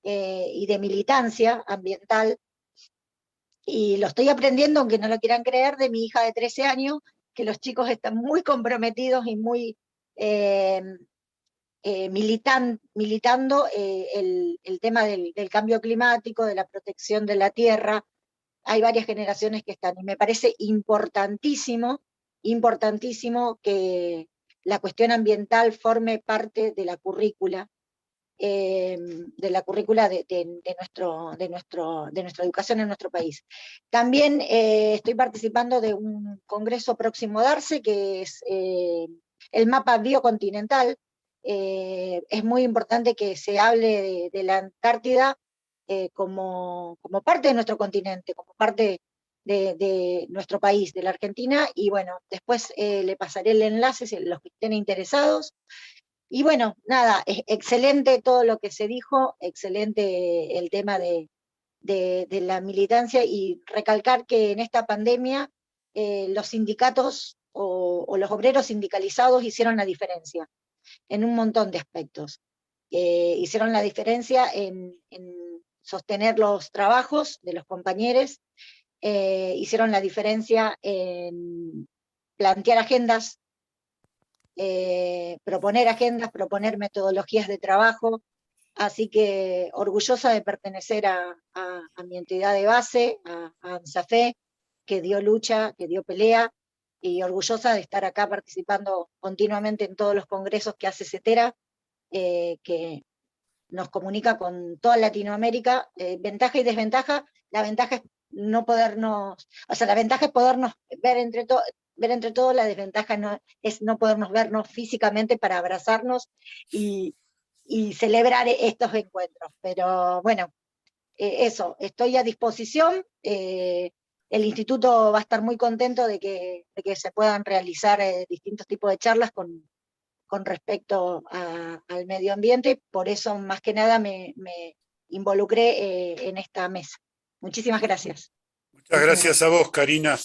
Speaker 7: y de militancia ambiental. Y lo estoy aprendiendo, aunque no lo quieran creer, de mi hija de 13 años, que los chicos están muy comprometidos y muy militando el tema del cambio climático, de la protección de la tierra. Hay varias generaciones que están, y me parece importantísimo que la cuestión ambiental forme parte de la currícula, de nuestra educación en nuestro país. También estoy participando de un congreso próximo a darse, que es el mapa biocontinental. Es muy importante que se hable de la Antártida como parte de nuestro continente, como parte de nuestro país, de la Argentina, y bueno, después le pasaré el enlace a los que estén interesados. Y bueno, nada, excelente todo lo que se dijo, excelente el tema de la militancia, y recalcar que en esta pandemia los sindicatos o los obreros sindicalizados hicieron la diferencia en un montón de aspectos. Hicieron la diferencia en sostener los trabajos de los compañeros, hicieron la diferencia en plantear agendas, proponer metodologías de trabajo. Así que orgullosa de pertenecer a mi entidad de base, a ANSAFE, que dio lucha, que dio pelea, y orgullosa de estar acá participando continuamente en todos los congresos que hace CETERA, que nos comunica con toda Latinoamérica. Ventaja y desventaja: la ventaja es la ventaja es podernos ver entre todos, la desventaja es no podernos vernos físicamente para abrazarnos y celebrar estos encuentros. Pero bueno, eso, estoy a disposición. El instituto va a estar muy contento de que se puedan realizar distintos tipos de charlas con respecto al medio ambiente. Por eso, más que nada, me involucré en esta mesa. Muchísimas gracias.
Speaker 3: Muchas gracias a vos, Karina.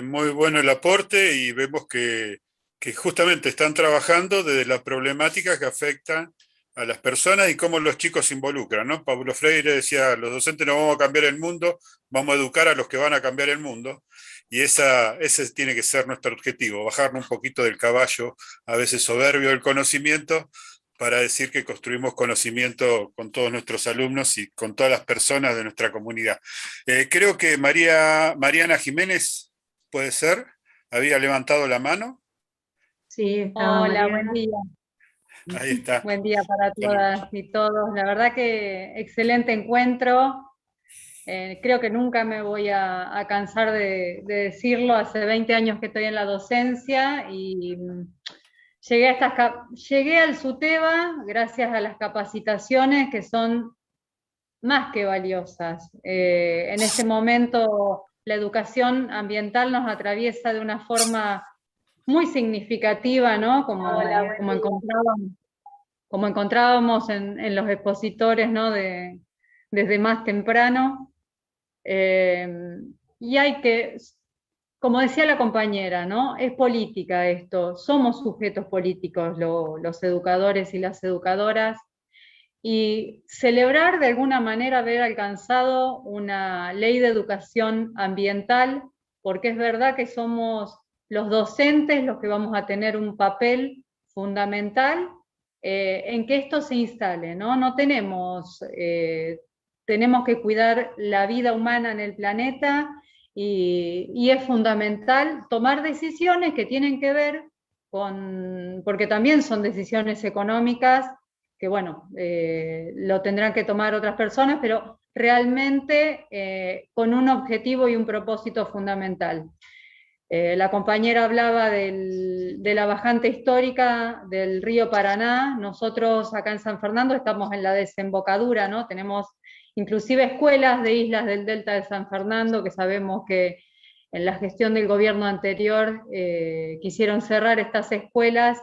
Speaker 3: Muy bueno el aporte, y vemos que justamente están trabajando desde las problemáticas que afectan a las personas y cómo los chicos se involucran, ¿no? Paulo Freire decía: los docentes no vamos a cambiar el mundo, vamos a educar a los que van a cambiar el mundo. Y ese tiene que ser nuestro objetivo, bajarnos un poquito del caballo, a veces soberbio, del conocimiento, para decir que construimos conocimiento con todos nuestros alumnos y con todas las personas de nuestra comunidad. Creo que Mariana Jiménez, ¿puede ser? ¿Había levantado la mano?
Speaker 2: Sí, estaba
Speaker 8: Hola,
Speaker 2: Mariana.
Speaker 8: buen día.
Speaker 3: Ahí está.
Speaker 8: Buen día para todas y todos. La verdad que excelente encuentro. Creo que nunca me voy a cansar de decirlo. Hace 20 años que estoy en la docencia y llegué al SUTEBA gracias a las capacitaciones, que son más que valiosas. En este momento la educación ambiental nos atraviesa de una forma muy significativa, ¿no? Como encontrábamos en los expositores, ¿no? Desde más temprano. Y hay que, como decía la compañera, ¿no? Es política esto, somos sujetos políticos los educadores y las educadoras, y celebrar de alguna manera haber alcanzado una ley de educación ambiental, porque es verdad que somos los docentes los que vamos a tener un papel fundamental en que esto se instale, ¿no? No tenemos que cuidar la vida humana en el planeta, y es fundamental tomar decisiones que tienen que ver porque también son decisiones económicas, que bueno, lo tendrán que tomar otras personas, pero realmente con un objetivo y un propósito fundamental. La compañera hablaba de la bajante histórica del río Paraná. Nosotros acá en San Fernando estamos en la desembocadura, ¿no? Tenemos inclusive escuelas de islas del delta de San Fernando, que sabemos que en la gestión del gobierno anterior quisieron cerrar estas escuelas,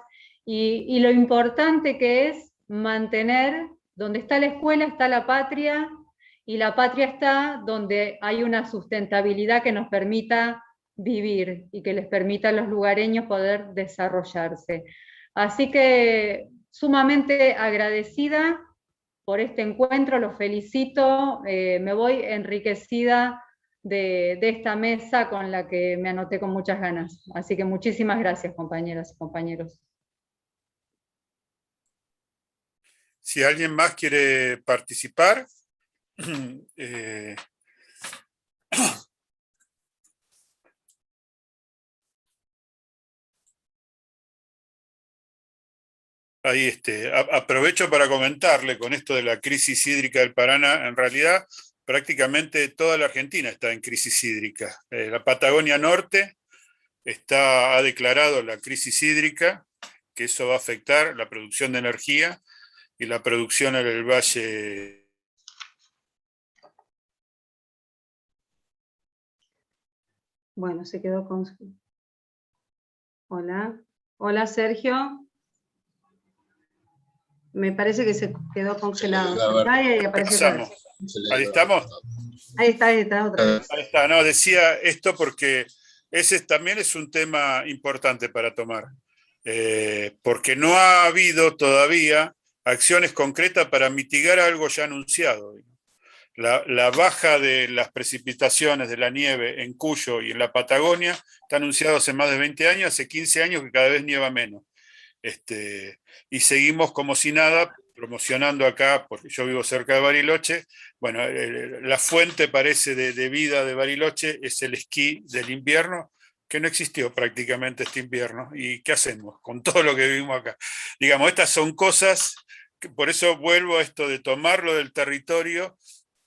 Speaker 8: y lo importante que es mantener, donde está la escuela está la patria, y la patria está donde hay una sustentabilidad que nos permita vivir y que les permita a los lugareños poder desarrollarse. Así que sumamente agradecida por este encuentro, los felicito, me voy enriquecida de esta mesa con la que me anoté con muchas ganas. Así que muchísimas gracias, compañeras y compañeros.
Speaker 3: Si alguien más quiere participar, ahí aprovecho para comentarle con esto de la crisis hídrica del Paraná. En realidad, prácticamente toda la Argentina está en crisis hídrica. La Patagonia Norte ha declarado la crisis hídrica, que eso va a afectar la producción de energía y la producción en el valle.
Speaker 2: Bueno, se quedó con... Hola. Hola, Sergio. Me parece que se quedó congelado.
Speaker 3: Ahí estamos.
Speaker 2: Ahí está otra vez.
Speaker 3: Ahí está, no, decía esto porque ese también es un tema importante para tomar, porque no ha habido todavía acciones concretas para mitigar algo ya anunciado. La baja de las precipitaciones de la nieve en Cuyo y en la Patagonia está anunciado hace más de 20 años, hace 15 años que cada vez nieva menos. Y seguimos como si nada, promocionando acá, porque yo vivo cerca de Bariloche. Bueno, la fuente parece de vida de Bariloche es el esquí del invierno, que no existió prácticamente este invierno. ¿Y qué hacemos con todo lo que vivimos acá? Digamos, estas son cosas, que por eso vuelvo a esto de tomarlo del territorio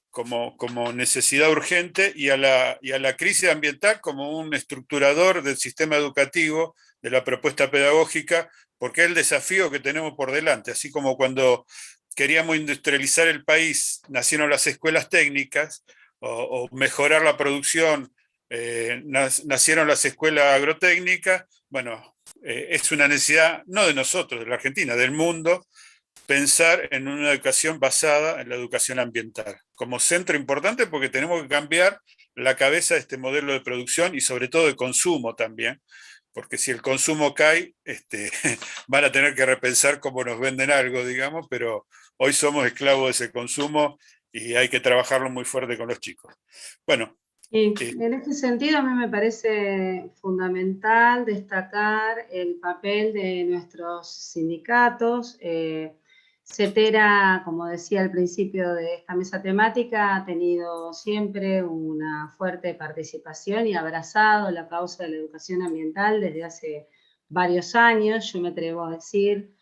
Speaker 3: como necesidad urgente y a la crisis ambiental como un estructurador del sistema educativo, de la propuesta pedagógica, porque es el desafío que tenemos por delante. Así como cuando queríamos industrializar el país, nacieron las escuelas técnicas, o mejorar la producción, nacieron las escuelas agrotécnicas. Bueno, es una necesidad, no de nosotros, de la Argentina, del mundo, pensar en una educación basada en la educación ambiental, como centro importante, porque tenemos que cambiar la cabeza de este modelo de producción y sobre todo de consumo también, porque si el consumo cae, van a tener que repensar cómo nos venden algo, digamos, pero hoy somos esclavos de ese consumo y hay que trabajarlo muy fuerte con los chicos. Bueno.
Speaker 2: Y en este sentido a mí me parece fundamental destacar el papel de nuestros sindicatos. CETERA, como decía al principio de esta mesa temática, ha tenido siempre una fuerte participación y ha abrazado la causa de la educación ambiental desde hace varios años. Yo me atrevo a decir,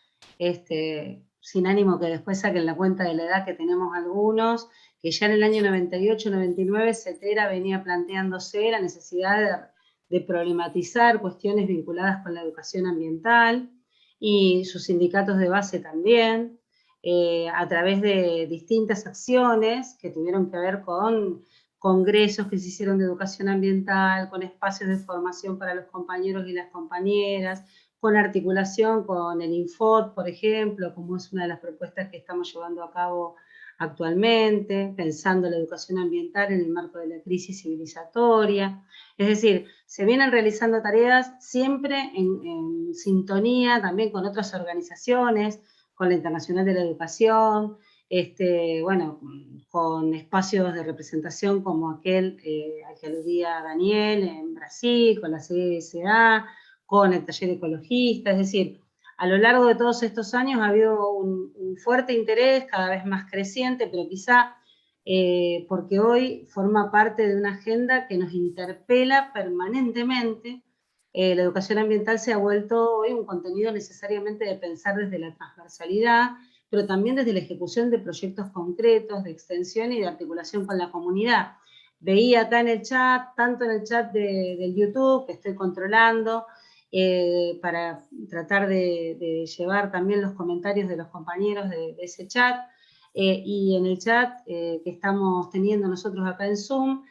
Speaker 2: sin ánimo que después saquen la cuenta de la edad que tenemos algunos, que ya en el año 98-99 CETERA venía planteándose la necesidad de problematizar cuestiones vinculadas con la educación ambiental, y sus sindicatos de base también, a través de distintas acciones que tuvieron que ver con congresos que se hicieron de educación ambiental, con espacios de formación para los compañeros y las compañeras, con articulación con el Infod, por ejemplo, como es una de las propuestas que estamos llevando a cabo actualmente, pensando la educación ambiental en el marco de la crisis civilizatoria. Es decir, se vienen realizando tareas siempre en sintonía también con otras organizaciones, con la Internacional de la Educación, bueno, con espacios de representación como aquel al que aludía Daniel en Brasil, con la CSA, con el taller ecologista. Es decir, a lo largo de todos estos años ha habido un fuerte interés, cada vez más creciente, pero quizá porque hoy forma parte de una agenda que nos interpela permanentemente. La educación ambiental se ha vuelto hoy un contenido necesariamente de pensar desde la transversalidad, pero también desde la ejecución de proyectos concretos, de extensión y de articulación con la comunidad. Veía acá en el chat, tanto en el chat del YouTube, que estoy controlando, para tratar de llevar también los comentarios de los compañeros de ese chat, y en el chat que estamos teniendo nosotros acá en Zoom,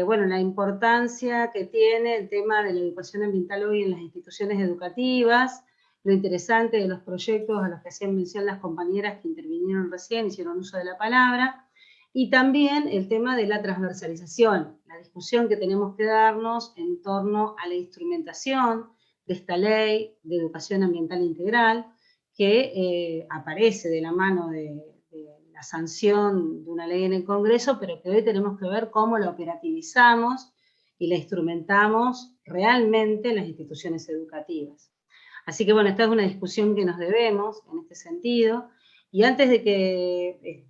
Speaker 2: bueno, la importancia que tiene el tema de la educación ambiental hoy en las instituciones educativas, lo interesante de los proyectos a los que hacían mención las compañeras que intervinieron recién, hicieron uso de la palabra, y también el tema de la transversalización, la discusión que tenemos que darnos en torno a la instrumentación de esta ley de educación ambiental integral, que aparece de la mano de la sanción de una ley en el Congreso, pero que hoy tenemos que ver cómo la operativizamos y la instrumentamos realmente en las instituciones educativas. Así que bueno, esta es una discusión que nos debemos en este sentido, y antes de que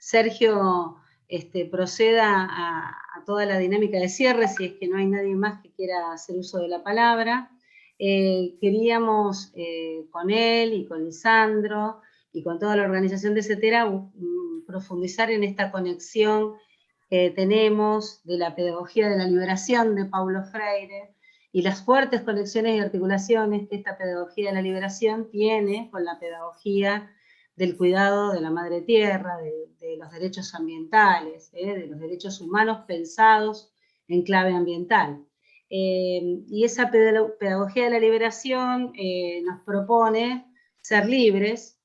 Speaker 2: Sergio proceda a toda la dinámica de cierre, si es que no hay nadie más que quiera hacer uso de la palabra, queríamos con él y con Lisandro y con toda la organización de CETERA profundizar en esta conexión que tenemos de la pedagogía de la liberación de Paulo Freire y las fuertes conexiones y articulaciones que esta pedagogía de la liberación tiene con la pedagogía del cuidado de la madre tierra, de los derechos ambientales, de los derechos humanos pensados en clave ambiental. Y esa pedagogía de la liberación nos propone ser libres,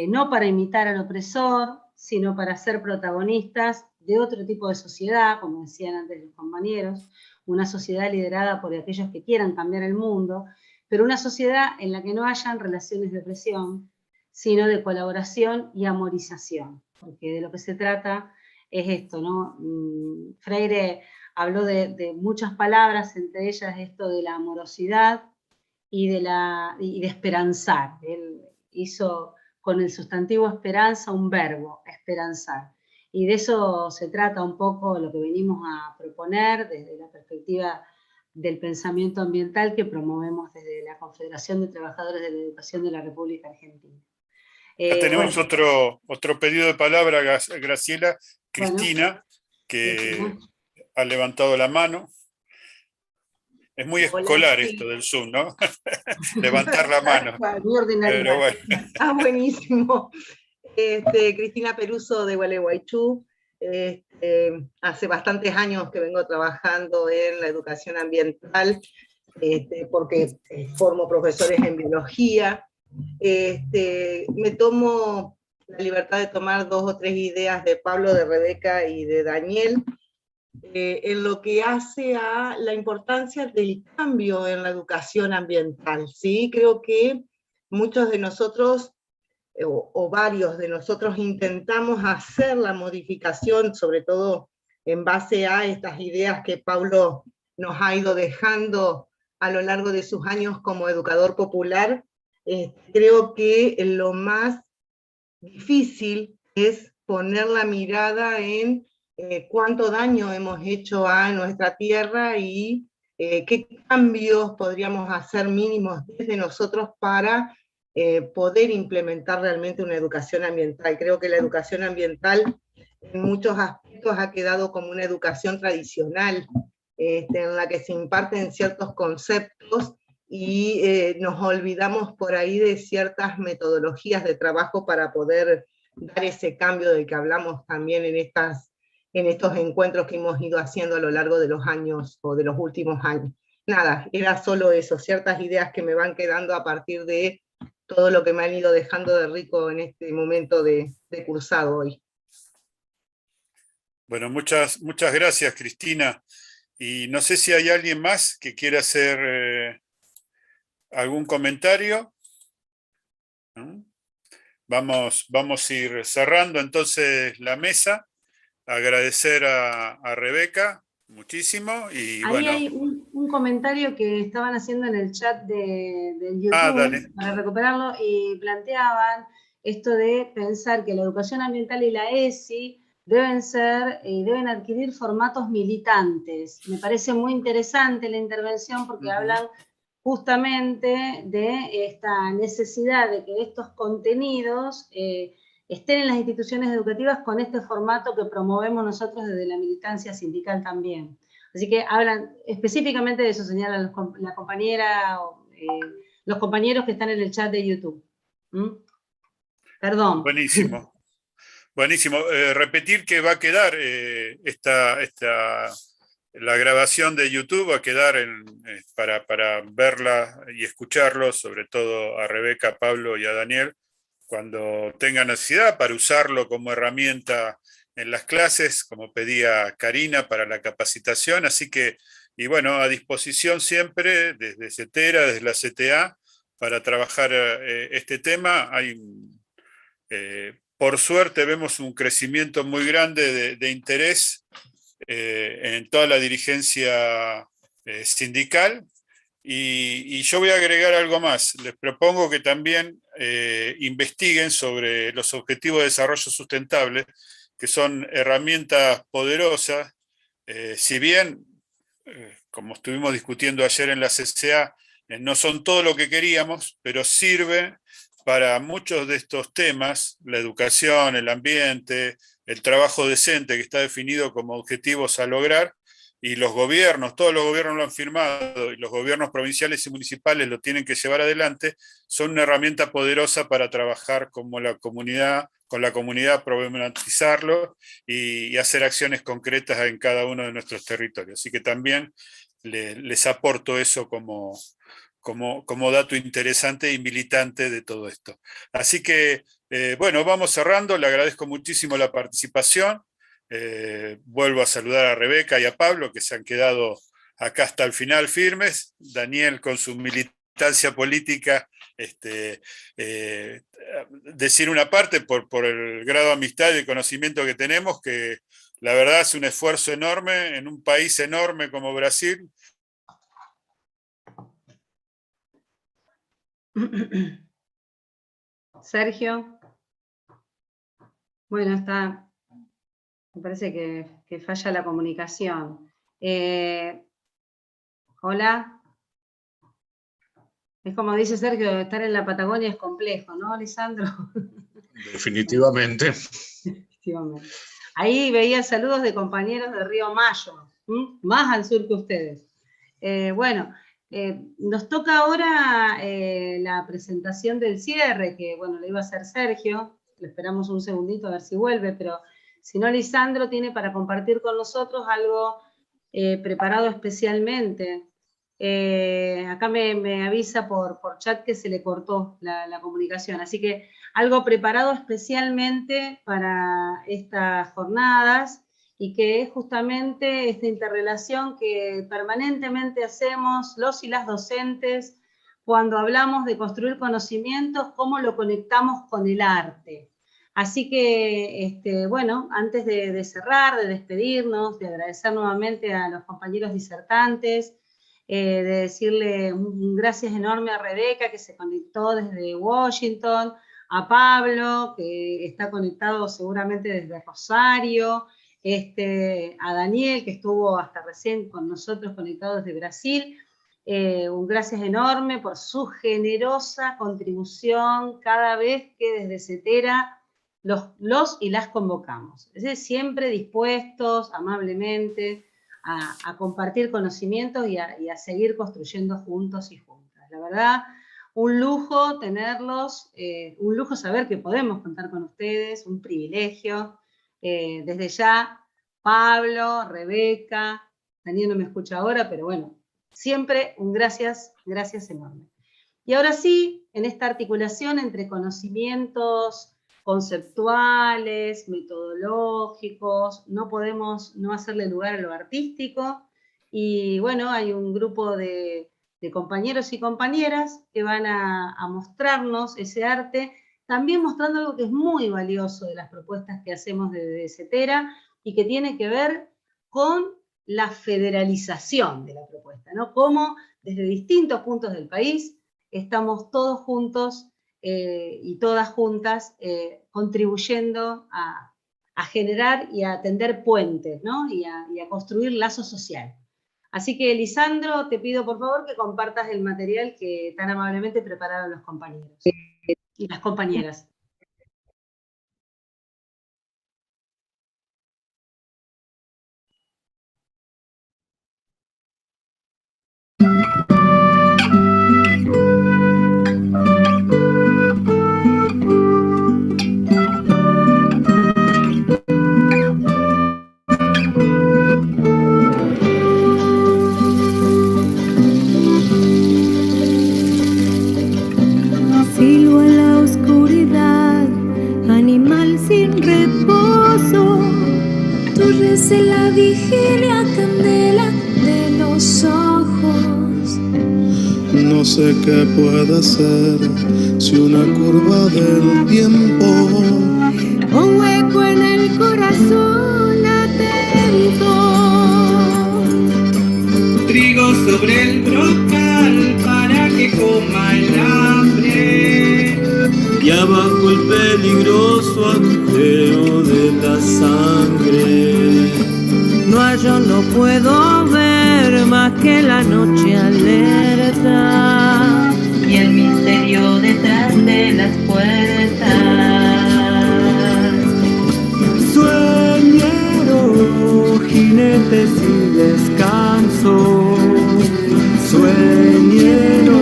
Speaker 2: no para imitar al opresor, sino para ser protagonistas de otro tipo de sociedad, como decían antes los compañeros, una sociedad liderada por aquellos que quieran cambiar el mundo, pero una sociedad en la que no hayan relaciones de opresión, sino de colaboración y amorización, porque de lo que se trata es esto, ¿no? Freire habló de muchas palabras, entre ellas esto de la amorosidad y de esperanzar. Él hizo con el sustantivo esperanza un verbo, esperanzar. Y de eso se trata un poco lo que venimos a proponer desde la perspectiva del pensamiento ambiental que promovemos desde la Confederación de Trabajadores de la Educación de la República Argentina.
Speaker 3: Tenemos otro pedido de palabra, Graciela. Cristina,
Speaker 2: Bueno,
Speaker 3: que
Speaker 2: Cristina
Speaker 3: ha levantado la mano. Es muy escolar esto del Zoom, ¿no? Levantar la mano.
Speaker 2: Muy ordinario.
Speaker 3: Pero bueno.
Speaker 9: Ah, buenísimo. Cristina Peruso de Gualeguaychú. Hace bastantes años que vengo trabajando en la educación ambiental, porque formo profesores en biología. Me tomo la libertad de tomar 2 o 3 ideas de Pablo, de Rebeca y de Daniel, en lo que hace a la importancia del cambio en la educación ambiental, ¿sí? Creo que muchos de nosotros, o varios de nosotros, intentamos hacer la modificación, sobre todo en base a estas ideas que Pablo nos ha ido dejando a lo largo de sus años como educador popular. Creo que lo más difícil es poner la mirada en cuánto daño hemos hecho a nuestra tierra y qué cambios podríamos hacer mínimos desde nosotros para poder implementar realmente una educación ambiental. Creo que la educación ambiental en muchos aspectos ha quedado como una educación tradicional, en la que se imparten ciertos conceptos y nos olvidamos por ahí de ciertas metodologías de trabajo para poder dar ese cambio del que hablamos también en estos encuentros que hemos ido haciendo a lo largo de los años o de los últimos años. Nada, era solo eso, ciertas ideas que me van quedando a partir de todo lo que me han ido dejando de rico en este momento de cursado hoy.
Speaker 3: Bueno, muchas gracias, Cristina. Y no sé si hay alguien más que quiera hacer algún comentario. ¿No? Vamos a ir cerrando entonces la mesa. Agradecer a Rebeca muchísimo. Y
Speaker 2: ahí
Speaker 3: bueno,
Speaker 2: hay un comentario que estaban haciendo en el chat de YouTube,
Speaker 3: dale.
Speaker 2: para recuperarlo, y planteaban esto de pensar que la educación ambiental y la ESI deben ser y deben adquirir formatos militantes. Me parece muy interesante la intervención porque hablan justamente de esta necesidad de que estos contenidos estén en las instituciones educativas con este formato que promovemos nosotros desde la militancia sindical también. Así que hablan específicamente de eso, señala la compañera, los compañeros que están en el chat de YouTube. Perdón.
Speaker 3: Buenísimo. Buenísimo. Repetir que va a quedar la grabación de YouTube, va a quedar para verla y escucharlo, sobre todo a Rebeca, a Pablo y a Daniel, cuando tengan necesidad, para usarlo como herramienta en las clases, como pedía Karina para la capacitación, así que, y bueno, a disposición siempre desde CETERA, desde la CTA, para trabajar este tema. Por suerte vemos un crecimiento muy grande de interés en toda la dirigencia sindical, y yo voy a agregar algo más. Les propongo que también investiguen sobre los Objetivos de Desarrollo Sustentable, que son herramientas poderosas. Si bien, como estuvimos discutiendo ayer en la CCA, no son todo lo que queríamos, pero sirve para muchos de estos temas: la educación, el ambiente, el trabajo decente, que está definido como objetivos a lograr, y los gobiernos, todos los gobiernos lo han firmado, y los gobiernos provinciales y municipales lo tienen que llevar adelante. Son una herramienta poderosa para trabajar con la comunidad, problematizarlo y hacer acciones concretas en cada uno de nuestros territorios. Así que también les aporto eso como dato interesante y militante de todo esto. Así que, bueno, vamos cerrando. Le agradezco muchísimo la participación. Vuelvo a saludar a Rebeca y a Pablo, que se han quedado acá hasta el final firmes. Daniel, con su militancia política, decir una parte por el grado de amistad y de conocimiento que tenemos, que la verdad es un esfuerzo enorme en un país enorme como Brasil.
Speaker 2: Sergio. Bueno, me parece que falla la comunicación. Hola. Es como dice Sergio, estar en la Patagonia es complejo, ¿no, Lisandro?
Speaker 1: Definitivamente.
Speaker 2: Definitivamente. Ahí veía saludos de compañeros de Río Mayo, más al sur que ustedes. Bueno, nos toca ahora la presentación del cierre, que bueno, le iba a hacer Sergio. Le esperamos un segundito a ver si vuelve, pero si no, Lisandro tiene para compartir con nosotros algo preparado especialmente. Acá me avisa por chat que se le cortó la comunicación, así que algo preparado especialmente para estas jornadas, y que es justamente esta interrelación que permanentemente hacemos los y las docentes cuando hablamos de construir conocimientos, cómo lo conectamos con el arte. Así que, bueno, antes de cerrar, de despedirnos, de agradecer nuevamente a los compañeros disertantes, de decirle un gracias enorme a Rebeca, que se conectó desde Washington, a Pablo, que está conectado seguramente desde Rosario, a Daniel, que estuvo hasta recién con nosotros conectado desde Brasil. Un gracias enorme por su generosa contribución cada vez que desde CETERA los y las convocamos. Es decir, siempre dispuestos, amablemente, a compartir conocimientos y a seguir construyendo juntos y juntas. La verdad, un lujo tenerlos, un lujo saber que podemos contar con ustedes, un privilegio. Desde ya, Pablo, Rebeca, Daniel no me escucha ahora, pero bueno, siempre un gracias enorme. Y ahora sí, en esta articulación entre conocimientos conceptuales, metodológicos, no podemos no hacerle lugar a lo artístico, y bueno, hay un grupo de compañeros y compañeras que van a mostrarnos ese arte, también mostrando algo que es muy valioso de las propuestas que hacemos desde CETERA, y que tiene que ver con la federalización de la propuesta, ¿no? Cómo desde distintos puntos del país estamos todos juntos y todas juntas contribuyendo a generar y a tender puentes, ¿no? y a construir lazo social. Así que, Lisandro, te pido por favor que compartas el material que tan amablemente prepararon los compañeros y las compañeras.
Speaker 10: Silbo en la oscuridad. desde la vigilia candela de los ojos.
Speaker 11: No sé qué puede ser si una curva del tiempo,
Speaker 10: un hueco en el corazón atento.
Speaker 12: Trigo sobre el brocal para que coma el hambre.
Speaker 13: Y abajo el peligroso agujero de la sangre.
Speaker 14: No, yo no puedo ver más que la noche alerta
Speaker 15: y el misterio detrás de las puertas.
Speaker 13: Sueñero, jinete sin descanso. Sueñero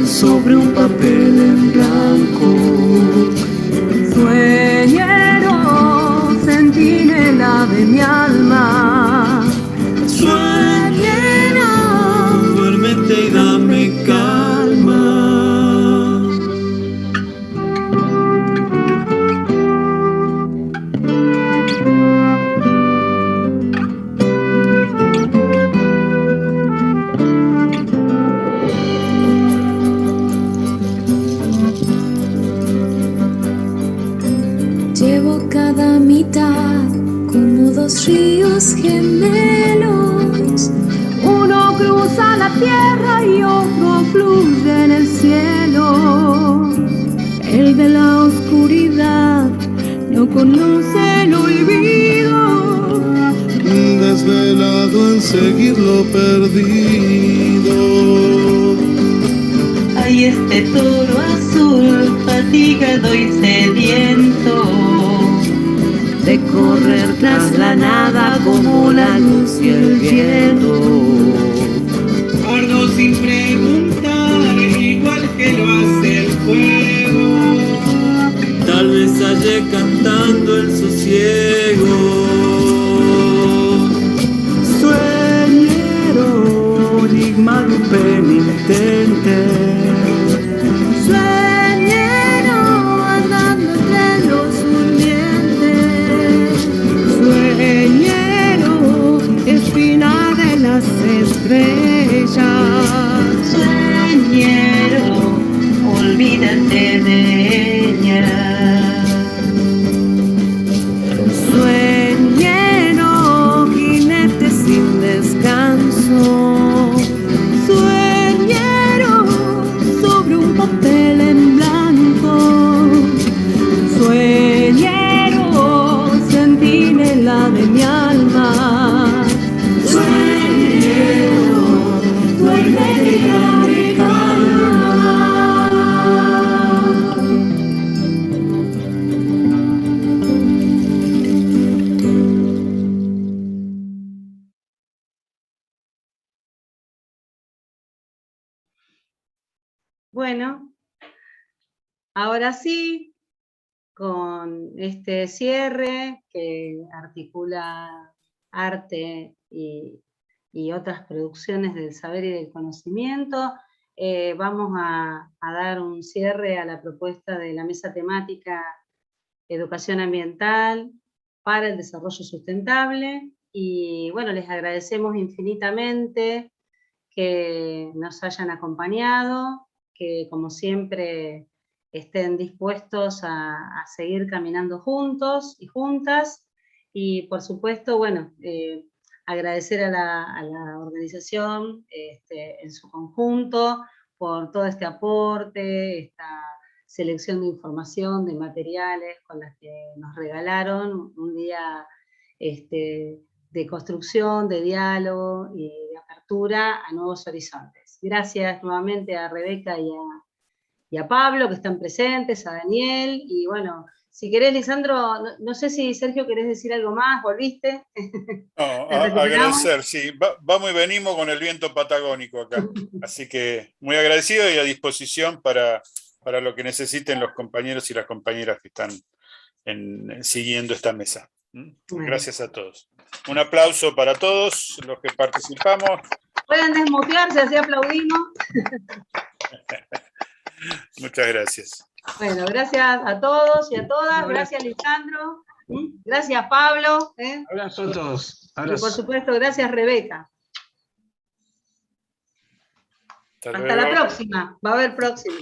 Speaker 13: sobre un papel en blanco.
Speaker 14: Sueñero, centinela de mi alma.
Speaker 13: Sueñero, duérmete y dame calma.
Speaker 10: Llevo cada mitad como dos ríos gemelos.
Speaker 14: Uno cruza la tierra y otro fluye en el cielo. El de la oscuridad no conoce el olvido,
Speaker 11: desvelado en seguir lo perdido.
Speaker 15: Hay este toro azul, fatigado y sediento,
Speaker 14: de correr tras la nada como la luz y el viento.
Speaker 12: Pardo sin preguntar, igual que lo hace el fuego.
Speaker 13: Tal vez haya cantando el sosiego. Sueñero, enigma de un penitente.
Speaker 14: Sueñero, andando entre los durmientes. Sueñero, espina de las estrellas.
Speaker 15: Sueñero, olvídate de ella.
Speaker 14: Sueñero, jinete sin descanso. Sueñero, sobre un papel en blanco. Sueñero, centinela de mi alma. Sueñero, duérmete y dame calma.
Speaker 2: Bueno, ahora sí, con este cierre que articula arte y otras producciones del saber y del conocimiento, vamos a dar un cierre a la propuesta de la mesa temática Educación Ambiental para el Desarrollo Sustentable, y bueno, les agradecemos infinitamente que nos hayan acompañado, que como siempre estén dispuestos a seguir caminando juntos y juntas, y por supuesto, bueno, agradecer a la organización en su conjunto por todo este aporte, esta selección de información, de materiales con las que nos regalaron un día de construcción, de diálogo y de apertura a nuevos horizontes. Gracias nuevamente a Rebeca y a Pablo, que están presentes, a Daniel, y bueno, si querés, Lisandro, no sé si Sergio querés decir algo más, ¿volviste?
Speaker 3: No, agradecer, sí, vamos y venimos con el viento patagónico acá, así que muy agradecido y a disposición para lo que necesiten los compañeros y las compañeras que están siguiendo esta mesa. Gracias a todos. Un aplauso para todos los que participamos.
Speaker 2: Pueden desmutearse, así aplaudimos.
Speaker 3: Muchas gracias.
Speaker 2: Bueno, gracias a todos y a todas. Gracias, Lisandro. Gracias, Pablo.
Speaker 6: Abrazo a todos.
Speaker 2: Y por supuesto, gracias, Rebeca. Hasta la próxima. Va a haber próxima.